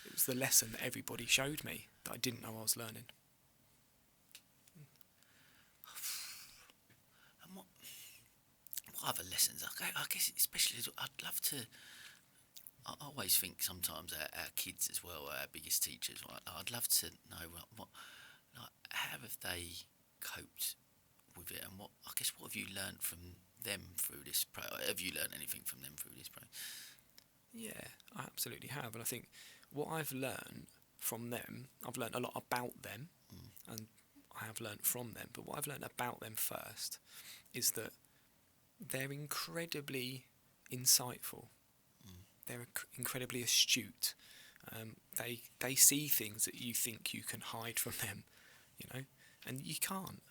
it was the lesson that everybody showed me that I didn't know I was learning. And what other lessons? I guess especially, I'd love to. I always think sometimes our kids as well, our biggest teachers. I'd love to know how have they coped with it, and what have you learned from them through this? Have you learned anything from them through this? Yeah, I absolutely have, and I think what I've learned from them, I've learned a lot about them, and I have learned from them. But what I've learned about them first is that they're incredibly insightful. They're incredibly astute. They see things that you think you can hide from them, and you can't.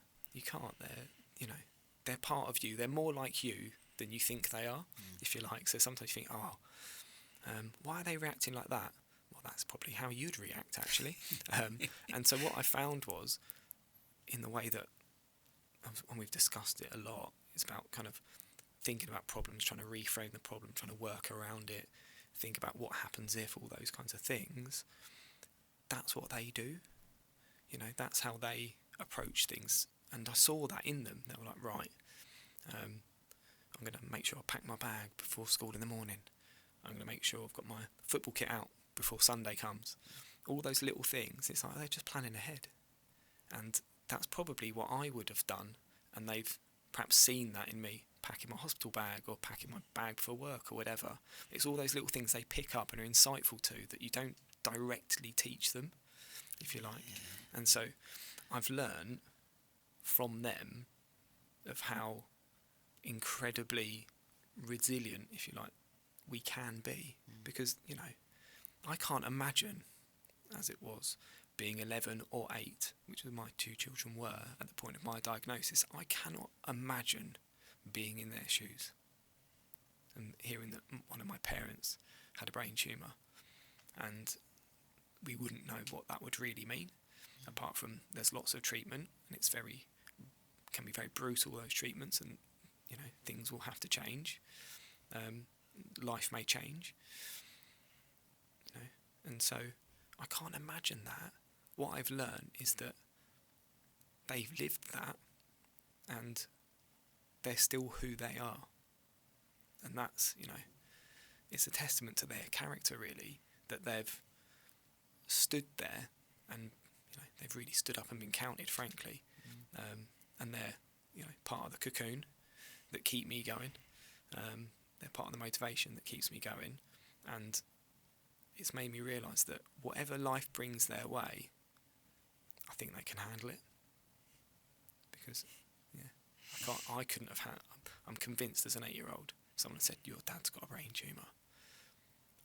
They're part of you. They're more like you than you think they are, if you like. So sometimes you think, why are they reacting like that? Well, that's probably how you'd react, actually. And so what I found was, in the way that, and we've discussed it a lot, it's about kind of thinking about problems, trying to reframe the problem, trying to work around it, think about what happens if, all those kinds of things. That's what they do. That's how they approach things. And I saw that in them. They were like, right, I'm going to make sure I pack my bag before school in the morning. I'm going to make sure I've got my football kit out before Sunday comes. All those little things, it's like they're just planning ahead. And that's probably what I would have done, and they've perhaps seen that in me, packing my hospital bag or packing my bag for work or whatever. It's all those little things they pick up and are insightful to that you don't directly teach them, if you like. Yeah. And so I've learned from them of how incredibly resilient, if you like, we can be. Because, I can't imagine, as it was, being 11 or 8, which my 2 children were at the point of my diagnosis. I cannot imagine being in their shoes and hearing that one of my parents had a brain tumour, and we wouldn't know what that would really mean, apart from there's lots of treatment, and can be very brutal, those treatments, and things will have to change. Life may change, and so I can't imagine that. What I've learned is that they've lived that, and they're still who they are, and that's it's a testament to their character, really, that they've stood there, and they've really stood up and been counted, frankly, and they're part of the cocoon that keep me going. They're part of the motivation that keeps me going, and it's made me realise that whatever life brings their way, I think they can handle it. Because I couldn't have I'm convinced as an 8-year-old, someone said, your dad's got a brain tumour,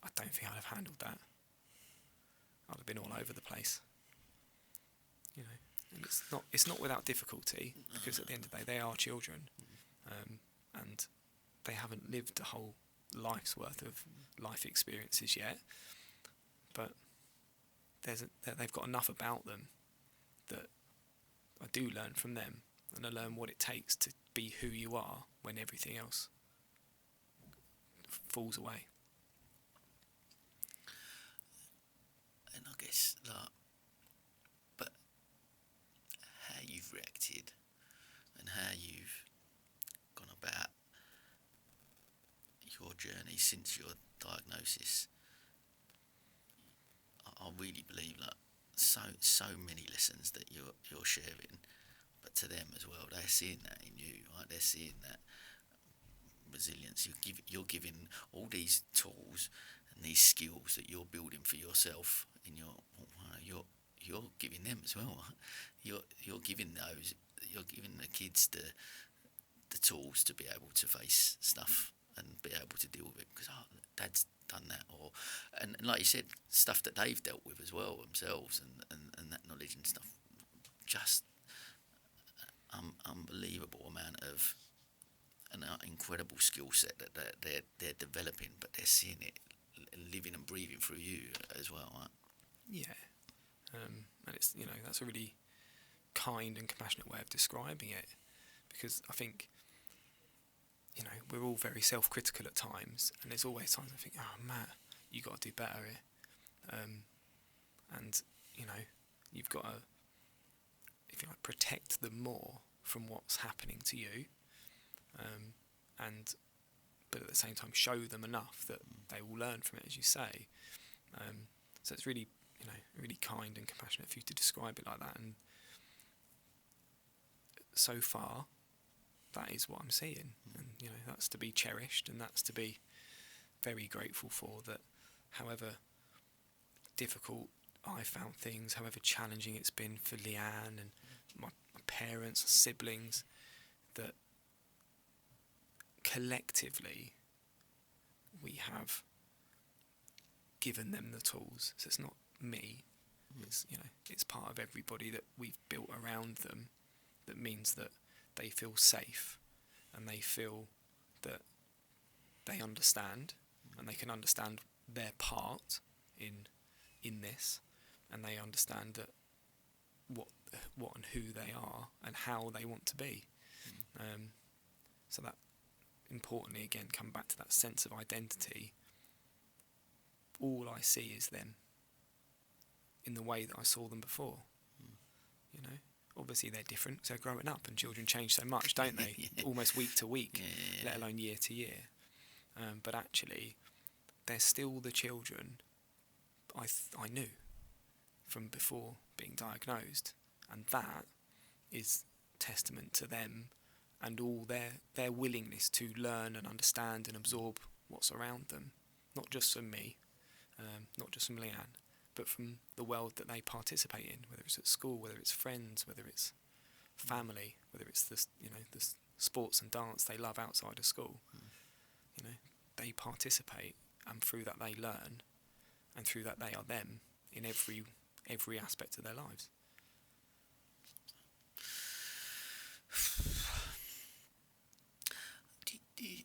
I don't think I'd have handled that. I'd have been all over the place. And it's not without difficulty, because at the end of the day they are children, and they haven't lived a whole life's worth of life experiences yet, but they've got enough about them that I do learn from them, and I learn what it takes to be who you are when everything else falls away. And I guess, but how you've reacted and how you've gone about your journey since your diagnosis, I really believe so many lessons that you're sharing, but to them as well, they're seeing that in you, right? They're seeing that resilience. You're giving all these tools and these skills that you're building for yourself, and you're giving them as well. You're giving the kids the tools to be able to face stuff and be able to deal with it, because dad's done that, and like you said, stuff that they've dealt with as well themselves, and that knowledge and stuff. Just unbelievable amount of an incredible skill set that they're developing, but they're seeing it living and breathing through you as well, right? Yeah, and it's, you know, that's a really kind and compassionate way of describing it, because I think, you know, we're all very self-critical at times, and there's always times I think, oh Matt, you got to do better here, and you know, you've got to, if you like, protect them more from what's happening to you, but at the same time show them enough that they will learn from it, as you say. So it's really, you know, really kind and compassionate for you to describe it like that, and so far that is what I'm seeing, and you know, that's to be cherished, and that's to be very grateful for, that however difficult I found things, however challenging it's been for Leanne and my parents, siblings, that collectively we have given them the tools. So it's not me, it's, you know, it's part of everybody that we've built around them, that means that they feel safe and they feel that they understand, and they can understand their part in this, and they understand that what and who they are and how they want to be. So that, importantly, again, come back to that sense of identity. All I see is them in the way that I saw them before. You know, obviously they're different, so growing up, and children change so much, don't they? Yeah. Almost week to week, Yeah. let alone year to year. But actually, they're still the children I knew from before being diagnosed, and that is testament to them and all their willingness to learn and understand and absorb what's around them, not just from me, not just from Leanne, but from the world that they participate in, whether it's at school, whether it's friends, whether it's family, whether it's the sports and dance they love outside of school. You know, they participate, and through that they learn, and through that they are them in every aspect of their lives. You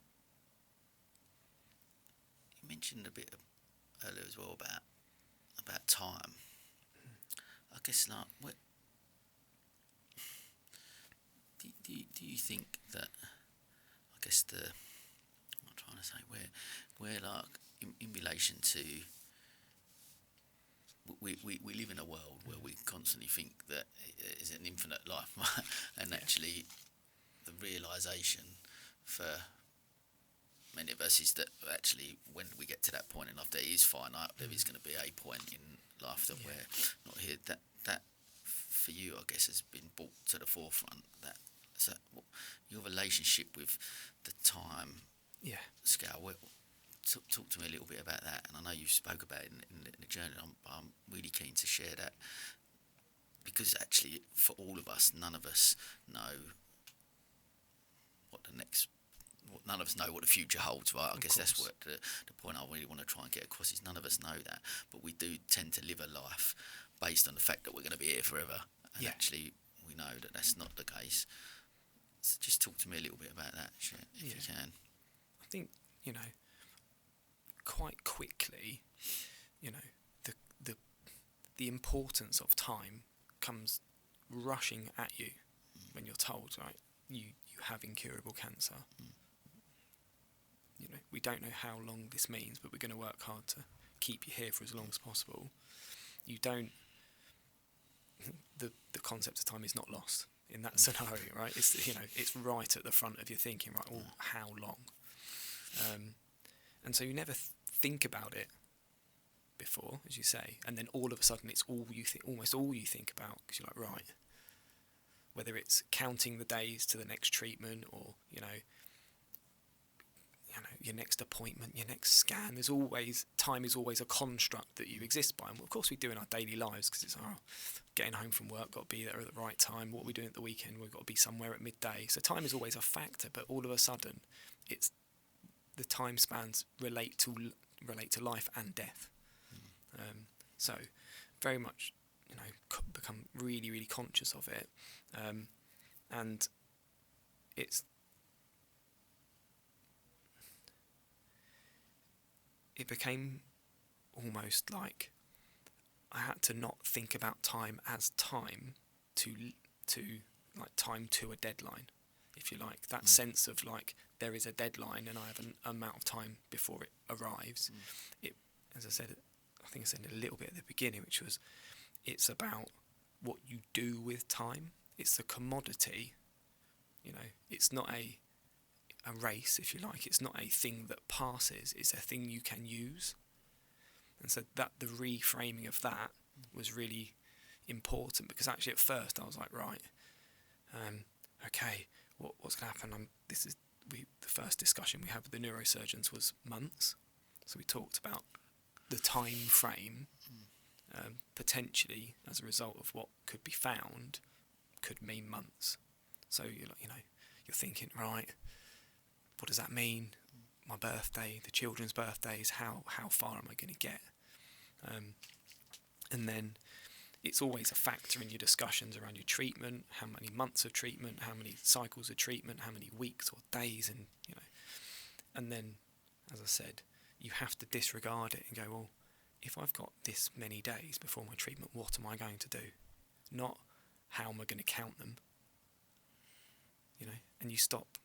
mentioned a bit earlier as well about time. I guess, like, what do you think that, I guess, I'm trying to say, where like in relation to, we live in a world where we constantly think that it is an infinite life, and actually the realisation for many of us is that actually when we get to that point in life, there is finite, there is going to be a point in life that we're not here. That for you, I guess, has been brought to the forefront. So your relationship with the time scale. Talk to me a little bit about that, and I know you spoke about it in the journey. I'm really keen to share that, because actually, for all of us, none of us know none of us know what the future holds, right? I guess that's what the point I really want to try and get across is, none of us know that, but we do tend to live a life based on the fact that we're going to be here forever, and actually we know that that's not the case. So just talk to me a little bit about that, if you can. I think, you know, quite quickly, you know, the importance of time comes rushing at you when you're told, right, you have incurable cancer. You know, we don't know how long this means, but we're going to work hard to keep you here for as long as possible. You don't, the concept of time is not lost in that scenario, right? It's, you know, it's right at the front of your thinking, right? Oh, how long? And so you never think about it before, as you say, and then all of a sudden it's all you think, almost all you think about, because you're like, right, whether it's counting the days to the next treatment, or you know, your next appointment, your next scan. There's always, time is always a construct that you exist by, and of course we do in our daily lives, because it's getting home from work, got to be there at the right time. What are we doing at the weekend? We've got to be somewhere at midday. So time is always a factor, but all of a sudden, it's the time spans relate to life and death. So very much, you know, become really, really conscious of it, And it became almost like I had to not think about time as time to like time to a deadline, if you like. That sense of like there is a deadline and I have an amount of time before it arrives. It, as I said, I think I said a little bit at the beginning, which was it's about what you do with time. It's a commodity, you know. It's not a race, if you like. It's not a thing that passes. It's a thing you can use. And so that the reframing of that was really important, because actually at first I was like, right, okay, what's going to happen? The first discussion we had with the neurosurgeons was months. So we talked about the time frame, potentially as a result of what could be found, could mean months. So you're thinking, right, what does that mean? My birthday, the children's birthdays, how far am I going to get? And then it's always a factor in your discussions around your treatment, how many months of treatment, how many cycles of treatment, how many weeks or days, and then, as I said, you have to disregard it and go, well, if I've got this many days before my treatment, what am I going to do? Not how am I going to count them? And you stop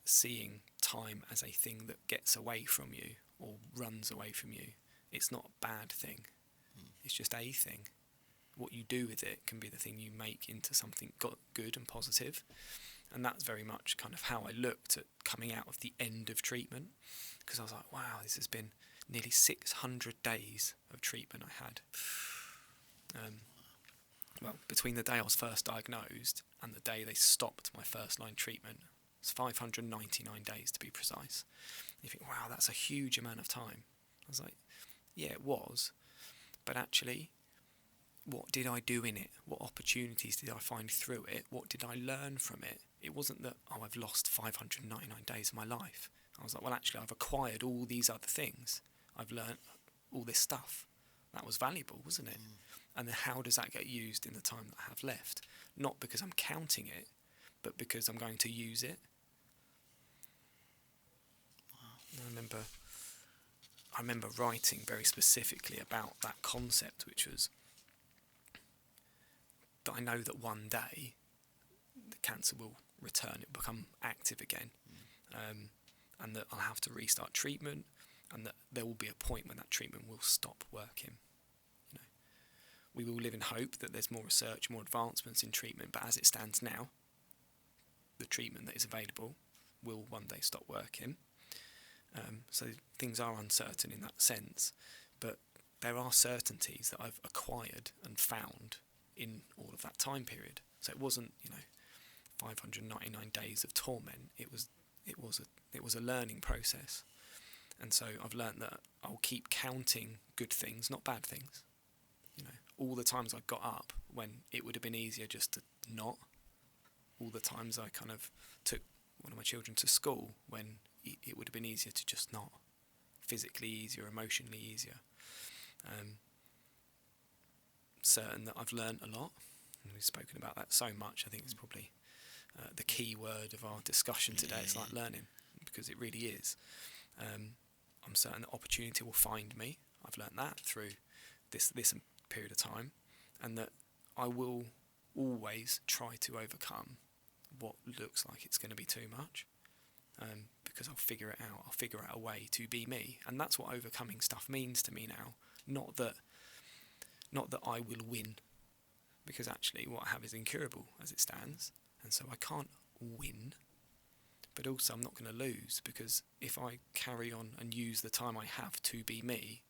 seeing time as a thing that gets away from you or runs away from you. It's not a bad thing. It's just a thing. What you do with it can be the thing you make into something good and positive. And that's very much kind of how I looked at coming out of the end of treatment, because I was like, wow, this has been nearly 600 days of treatment I had. Well, between the day I was first diagnosed and the day they stopped my first line treatment, it's 599 days to be precise. You think, wow, that's a huge amount of time. I was like, yeah, it was, but actually, what did I do in it? What opportunities did I find through it? What did I learn from it? It wasn't that, I've lost 599 days of my life. I was like, well, actually, I've acquired all these other things. I've learned all this stuff. That was valuable, wasn't it? And then how does that get used in the time that I have left? Not because I'm counting it, but because I'm going to use it. Wow. I remember writing very specifically about that concept, which was that I know that one day the cancer will return, it will become active again, and that I'll have to restart treatment, and that there will be a point when that treatment will stop working. We will live in hope that there's more research, more advancements in treatment, but as it stands now, the treatment that is available will one day stop working. So things are uncertain in that sense, but there are certainties that I've acquired and found in all of that time period. So it wasn't, 599 days of torment. It was a learning process, and so I've learned that I'll keep counting good things, not bad things. All the times I got up when it would have been easier just to not. All the times I kind of took one of my children to school when it would have been easier to just not. Physically easier, emotionally easier. Certain that I've learned a lot, and we've spoken about that so much. I think it's probably the key word of our discussion today. It's like learning, because it really is. I'm certain that opportunity will find me. I've learned that through this period of time, and that I will always try to overcome what looks like it's going to be too much, because I'll figure it out. I'll figure out a way to be me, and that's what overcoming stuff means to me now. Not that I will win, because actually what I have is incurable as it stands, and so I can't win. But also I'm not going to lose, because if I carry on and use the time I have to be me,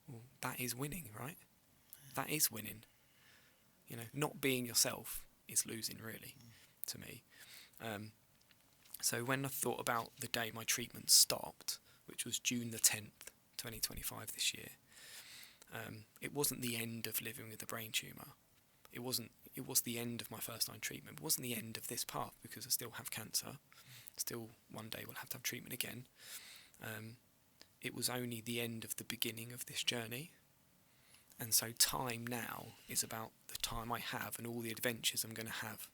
well, that is winning, right? That is winning. Not being yourself is losing, really, to me. So when I thought about the day my treatment stopped, which was June the 10th, 2025 this year, it wasn't the end of living with a brain tumour. It was the end of my first line treatment. It wasn't the end of this path, because I still have cancer. Still, one day we'll have to have treatment again. It was only the end of the beginning of this journey. And so time now is about the time I have and all the adventures I'm going to have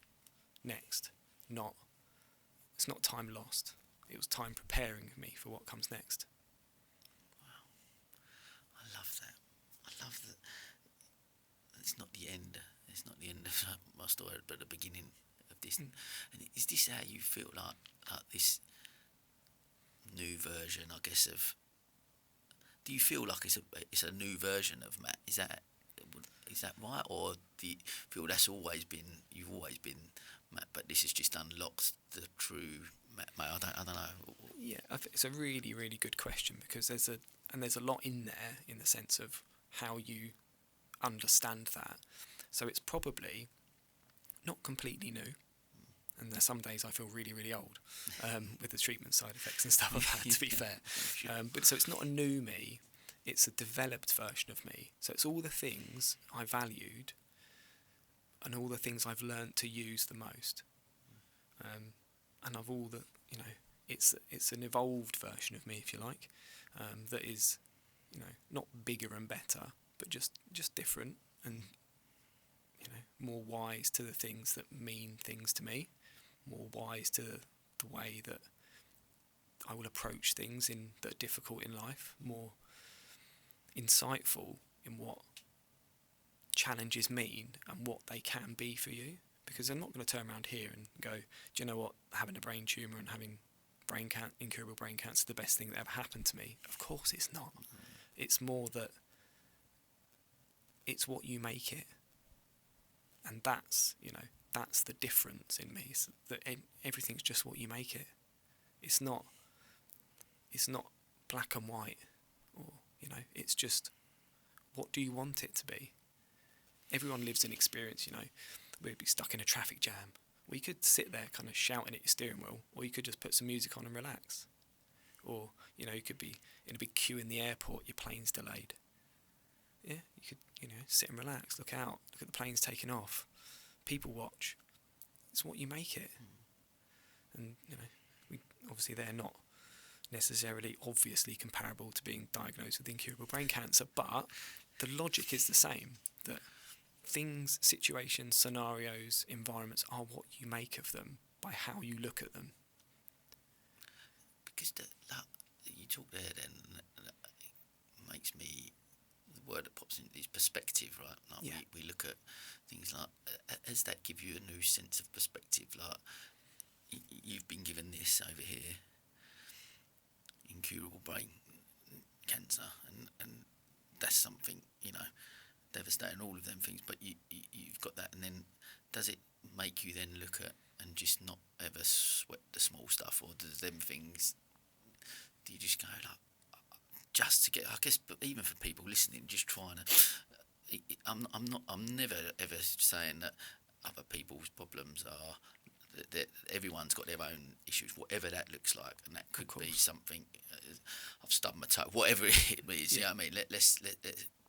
next. It's not time lost. It was time preparing me for what comes next. I love that. I love that. It's not the end. It's not the end of my story, but the beginning of this. And is this how you feel like this new version, I guess, of? Do you feel like it's a new version of Matt? Is that right, or do you feel you've always been Matt, but this has just unlocked the true Matt? I don't know. Yeah, it's a really, really good question, because there's a lot in there, in the sense of how you understand that. So it's probably not completely new, and there's some days I feel really, really old with the treatment side effects and stuff I've had, to be fair. But so it's not a new me, it's a developed version of me. So it's all the things I valued and all the things I've learnt to use the most. And of all the, it's an evolved version of me, if you like, that is, not bigger and better, but just different, and more wise to the things that mean things to me, more wise to the way that I will approach things that are difficult in life, more insightful in what challenges mean and what they can be for you. Because I'm not going to turn around here and go, do you know what, having a brain tumour and having incurable brain cancer is the best thing that ever happened to me. Of course it's not. It's more that it's what you make it. And that's the difference in me. So that everything's just what you make it. It's not black and white, or it's just, what do you want it to be? Everyone lives an experience. We'd be stuck in a traffic jam. We could sit there kind of shouting at your steering wheel, or you could just put some music on and relax. Or you could be in a big queue in the airport, your plane's delayed. Yeah, you could sit and relax, look out, look at the planes taking off, people watch. It's what you make it. And obviously they're not necessarily obviously comparable to being diagnosed with incurable brain cancer, but the logic is the same, that things, situations, scenarios, environments are what you make of them by how you look at them. Because you talk there then, and it makes me, the word that pops into is perspective, right? Like Yeah. we look at things like, does that give you a new sense of perspective? Like, you've been given this over here, incurable brain cancer, and that's something, devastating, all of them things, but you've got that, and then does it make you then look at and just not ever sweat the small stuff, or does them things, do you just go like, just to get, I guess, but even for people listening, just trying to, I'm never ever saying that other people's problems are, that everyone's got their own issues, whatever that looks like, and that could be something, I've stubbed my toe, whatever it is, Yeah. You know what I mean, let's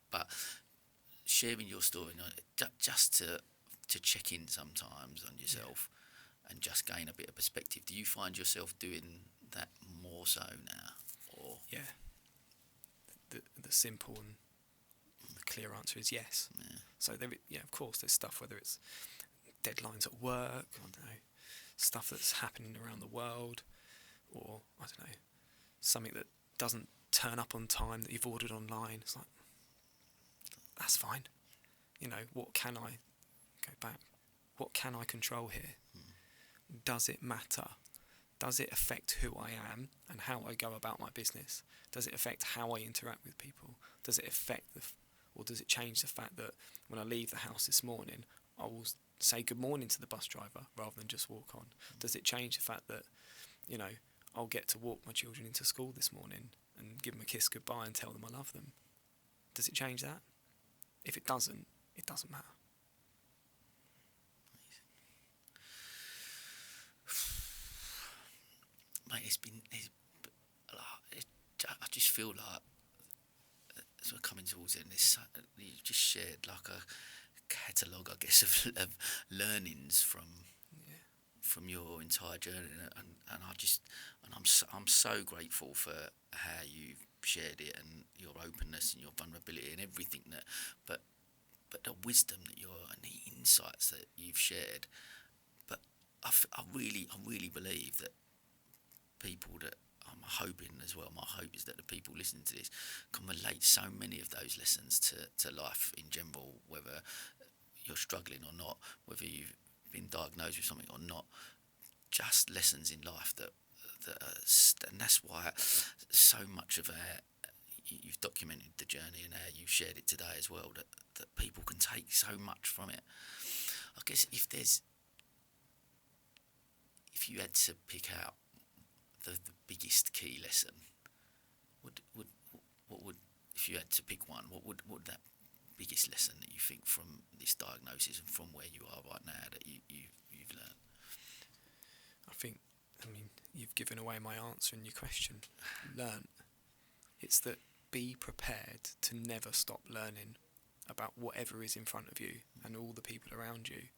but sharing your story, just to check in sometimes on yourself, and just gain a bit of perspective. Do you find yourself doing that more so now, or? Yeah. The simple and the clear answer is yes. Yeah. So of course, there's stuff, whether it's deadlines at work, I don't know, stuff that's happening around the world, or I don't know, something that doesn't turn up on time that you've ordered online. It's like, that's fine. What can I go back? What can I control here? Does it matter? Does it affect who I am and how I go about my business? Does it affect how I interact with people? Does it affect or does it change the fact that when I leave the house this morning, I will say good morning to the bus driver rather than just walk on? Does it change the fact that, I'll get to walk my children into school this morning and give them a kiss goodbye and tell them I love them? Does it change that? If it doesn't matter. Mate, I just feel like, as we're coming towards the end, you just shared like a catalogue, I guess, of learnings from your entire journey, and I'm so grateful for how you've shared it, and your openness and your vulnerability and everything but the wisdom and the insights that you've shared. But I really believe that people that I'm hoping as well, my hope is that the people listening to this can relate so many of those lessons to life in general, whether you're struggling or not, whether you've been diagnosed with something or not, just lessons in life and that's why so much of you've documented the journey and how you've shared it today as well, that people can take so much from it. I guess if you had to pick out the biggest key lesson, what would, if you had to pick one, what would that biggest lesson that you think from this diagnosis and from where you are right now that you've learned? I mean, you've given away my answer in your question. Learn. It's that be prepared to never stop learning about whatever is in front of you and all the people around you.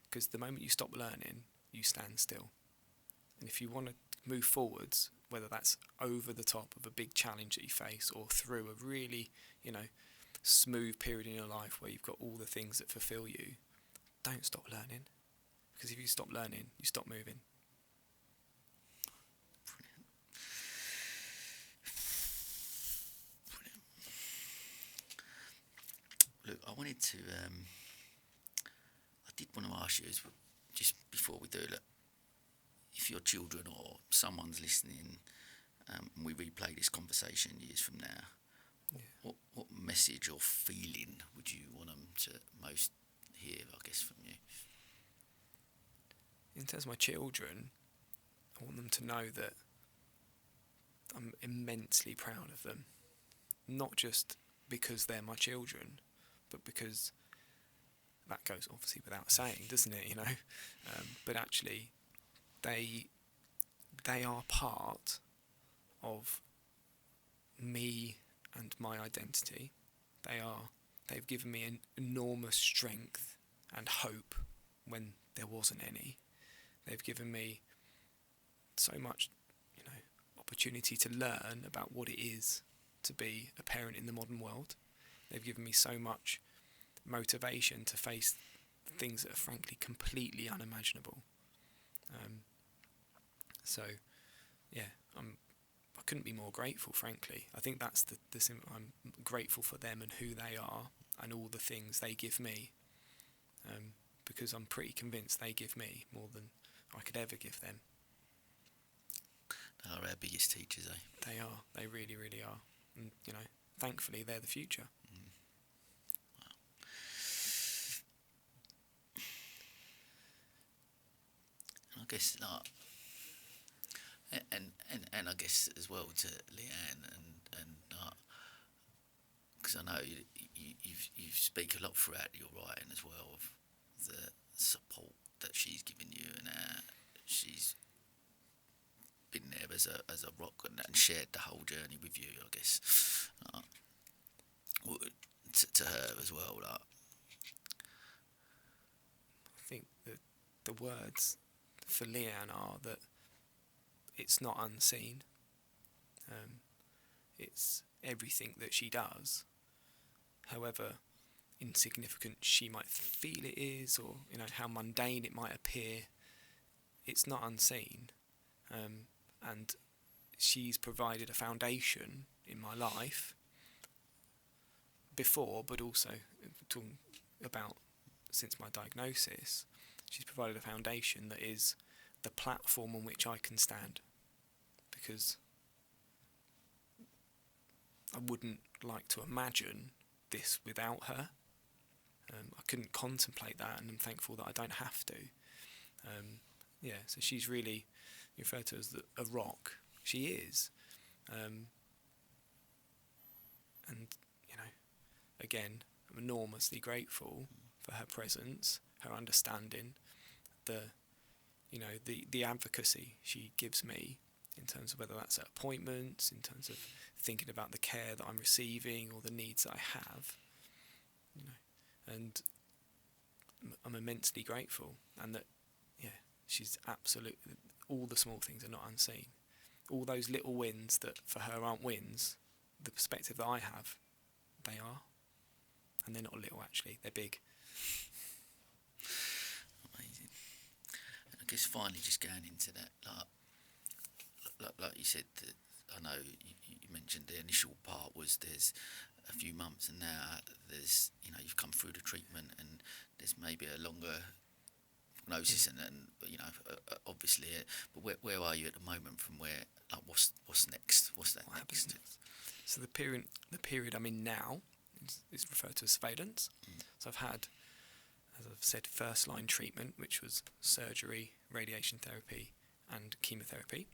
Because the moment you stop learning, you stand still. And if you want to move forwards, whether that's over the top of a big challenge that you face or through a really, smooth period in your life where you've got all the things that fulfill you, don't stop learning. Because if you stop learning, you stop moving. Look, I did want to ask you, just before we do it, if your children or someone's listening, and we replay this conversation years from now, what message or feeling would you want them to most hear, I guess, from you? In terms of my children, I want them to know that I'm immensely proud of them. Not just because they're my children, but because that goes obviously without saying, doesn't it, but actually they are part of me and my identity. They've given me an enormous strength and hope when there wasn't any. They've given me so much, opportunity to learn about what it is to be a parent in the modern world. They've given me so much motivation to face things that are frankly completely unimaginable. I couldn't be more grateful, frankly. I think that's I'm grateful for them and who they are and all the things they give me, because I'm pretty convinced they give me more than I could ever give them. They are our biggest teachers, eh? They are. They really, really are. And, thankfully, they're the future. Wow. And I guess, and I guess as well to Leanne and because I know you speak a lot throughout your writing as well of the support that she's given you and she's been there as a rock and shared the whole journey with you, I guess, to her as well. I think that the words for Leanne are that it's not unseen. It's everything that she does, however insignificant she might feel it is, or how mundane it might appear, it's not unseen. And she's provided a foundation in my life before, but also talking about since my diagnosis, she's provided a foundation that is the platform on which I can stand, because I wouldn't like to imagine this without her. I couldn't contemplate that, and I'm thankful that I don't have to. So she's really referred to as a rock. She is. And, again, I'm enormously grateful for her presence, her understanding, the advocacy she gives me in terms of whether that's at appointments, in terms of thinking about the care that I'm receiving or the needs that I have, and I'm immensely grateful, and that, she's absolutely, all the small things are not unseen. All those little wins that for her aren't wins, the perspective that I have, they are. And they're not little, actually, they're big. Amazing. And I guess finally just going into that, like you said, I know you mentioned the initial part was there's a few months, and now there's, you've come through the treatment, and there's maybe a longer prognosis, and obviously, but where are you at the moment from where, like, what's next? What's that What next? happens next? So the period I'm in now is referred to as surveillance. So I've had, as I've said, first line treatment, which was surgery, radiation therapy, and chemotherapy,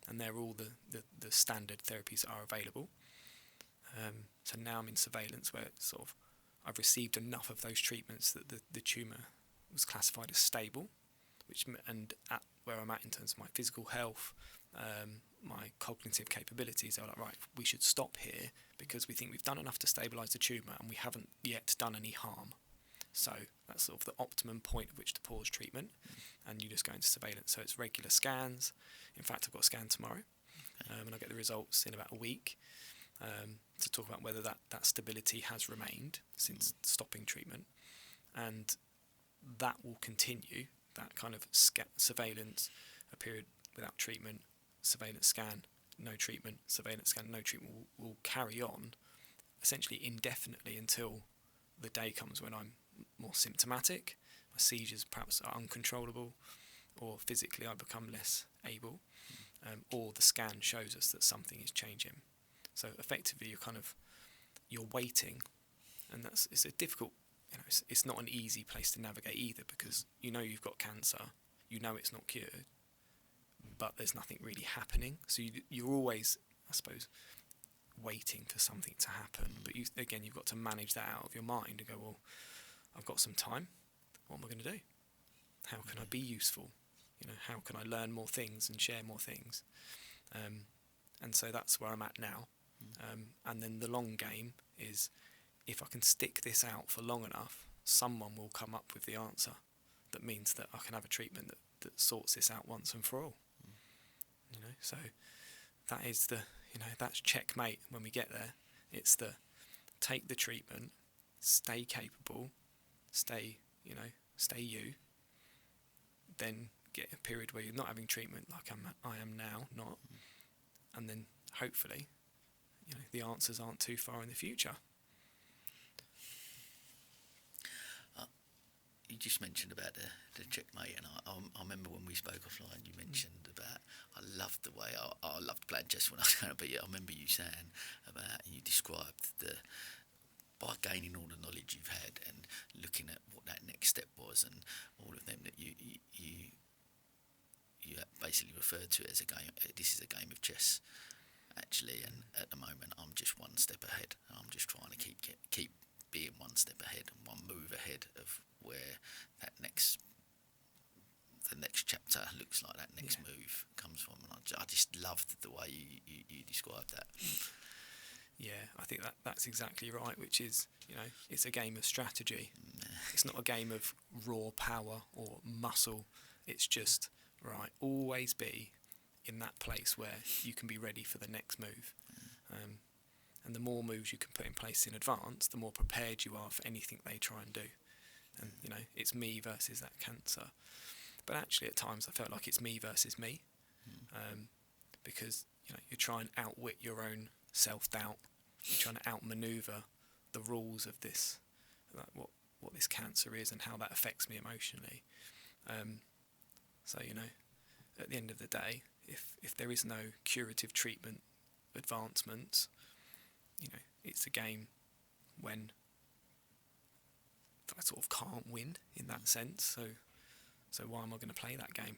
and they're all the standard therapies that are available. So now I'm in surveillance, where it's sort of I've received enough of those treatments that the tumour was classified as stable, and at where I'm at in terms of my physical health, my cognitive capabilities, are like, right, we should stop here because we think we've done enough to stabilise the tumour and we haven't yet done any harm. So that's sort of the optimum point at which to pause treatment, and you just go into surveillance. So it's regular scans. In fact, I've got a scan tomorrow, and I'll get the results in about a week, to talk about whether that stability has remained since stopping treatment, and that will continue, that kind of surveillance, a period without treatment, surveillance scan, no treatment, surveillance scan, no treatment, will carry on essentially indefinitely until the day comes when I'm more symptomatic, my seizures perhaps are uncontrollable, or physically I become less able, or the scan shows us that something is changing. So effectively you're waiting, and it's a difficult, it's not an easy place to navigate either, because you've got cancer, it's not cured, but there's nothing really happening. So you're always, I suppose, waiting for something to happen. But you've got to manage that out of your mind and go, well, I've got some time. What am I going to do? How can I be useful? How can I learn more things and share more things? And so that's where I'm at now. And then the long game is, if I can stick this out for long enough, someone will come up with the answer that means that I can have a treatment that sorts this out once and for all. So that is that's checkmate when we get there. It's take the treatment, stay capable, stay you, then get a period where you're not having treatment like I am now, and then hopefully, the answers aren't too far in the future. You just mentioned about the checkmate, and I remember when we spoke offline, you mentioned about, I loved the way, I loved playing chess when I was growing up, but I remember you saying about, you described by gaining all the knowledge you've had and looking at what that next step was, and all of them, that you basically referred to it as a game. This is a game of chess, actually, and at the moment I'm just one step ahead. I'm just trying to keep being one step ahead and one move ahead of where the next chapter looks like, that next move comes from, and I just loved the way you described that. Yeah, I think that's exactly right, which is, it's a game of strategy. It's not a game of raw power or muscle. It's just, right, always be in that place where you can be ready for the next move. And the more moves you can put in place in advance, the more prepared you are for anything they try and do. And, it's me versus that cancer. But actually at times I felt like it's me versus me, because, you try and outwit your own self-doubt. You're trying to outmaneuver the rules of this, like what this cancer is and how that affects me emotionally. So, at the end of the day, if there is no curative treatment advancements, it's a game when I sort of can't win in that sense. So why am I going to play that game?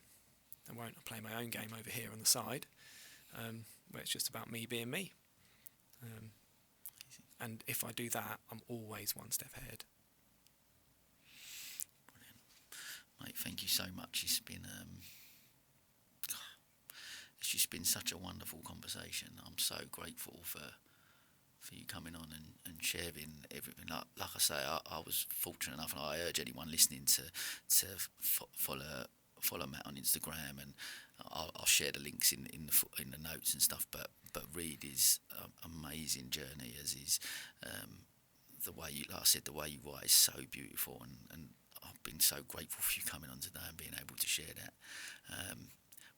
I won't. Play my own game over here on the side, where it's just about me being me. And if I do that, I'm always one step ahead. Brilliant. Mate, thank you so much. It's just been such a wonderful conversation. I'm so grateful for you coming on and sharing everything. Like I say, I was fortunate enough, and I urge anyone listening to follow Matt on Instagram, and I'll share the links in the notes and stuff. But Reed is an amazing journey, as is the way you, like I said, the way you write is so beautiful, and I've been so grateful for you coming on today and being able to share that.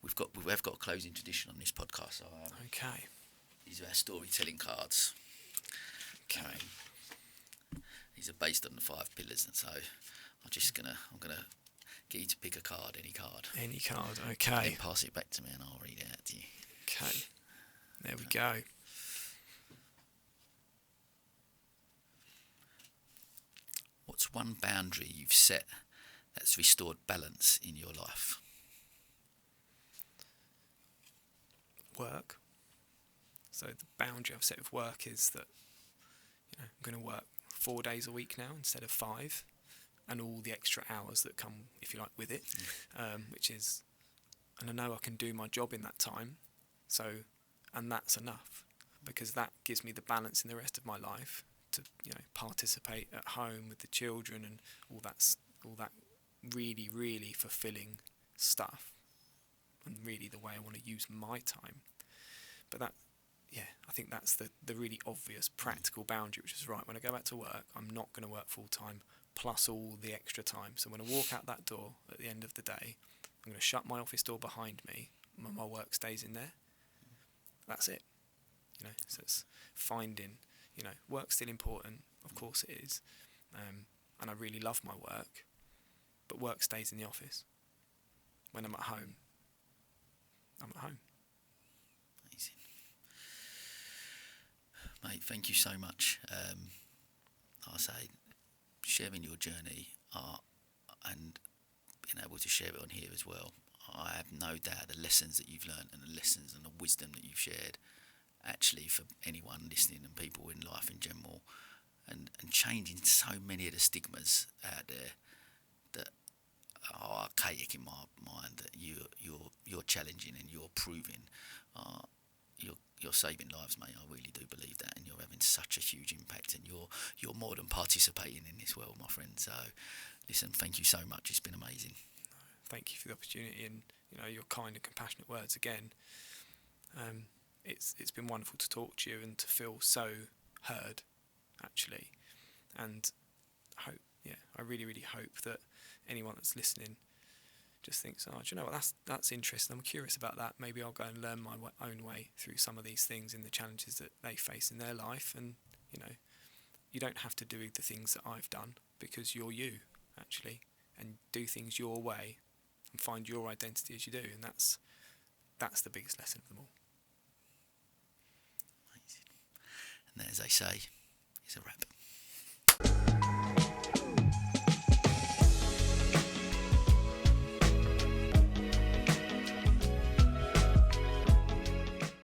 We have got a closing tradition on this podcast. So, Okay. These are our storytelling cards. Okay. These are based on the 5 pillars, and so I'm gonna get you to pick a card, any card. Any card. And Okay. then pass it back to me, and I'll read it out to you. Okay. There we go. What's one boundary you've set that's restored balance in your life? Work. So the boundary I've set with work is that I'm going to work 4 days a week now instead of 5, and all the extra hours that come, if you like, with it, which is, and I know I can do my job in that time, so, and that's enough, because that gives me the balance in the rest of my life to participate at home with the children and all that really, really fulfilling stuff, and really the way I want to use my time. But that, I think that's the really obvious practical boundary, which is right, when I go back to work, I'm not going to work full time plus all the extra time. So when I walk out that door at the end of the day, I'm going to shut my office door behind me, and my work stays in there. That's it. So it's finding, work's still important, of course it is, and I really love my work, but work stays in the office. When I'm at home, I'm at home. Amazing. Mate, thank you so much. I'll say, sharing your journey and being able to share it on here as well. I have no doubt the lessons that you've learned and the lessons and the wisdom that you've shared, actually, for anyone listening and people in life in general, and changing so many of the stigmas out there that are archaic in my mind, that you're challenging and you're proving. You're saving lives, mate. I really do believe that, and you're having such a huge impact, and you're more than participating in this world, my friend. So, listen, thank you so much. It's been amazing. Thank you for the opportunity, and your kind and compassionate words again. It's been wonderful to talk to you and to feel so heard, actually, and I really, really hope that anyone that's listening just thinks, do you know what, that's interesting, I'm curious about that, maybe I'll go and learn my own way through some of these things and the challenges that they face in their life. And you don't have to do the things that I've done, because you're you, actually, and do things your way and find your identity as you do, and that's the biggest lesson of them all. Amazing. And as they say, it's a wrap.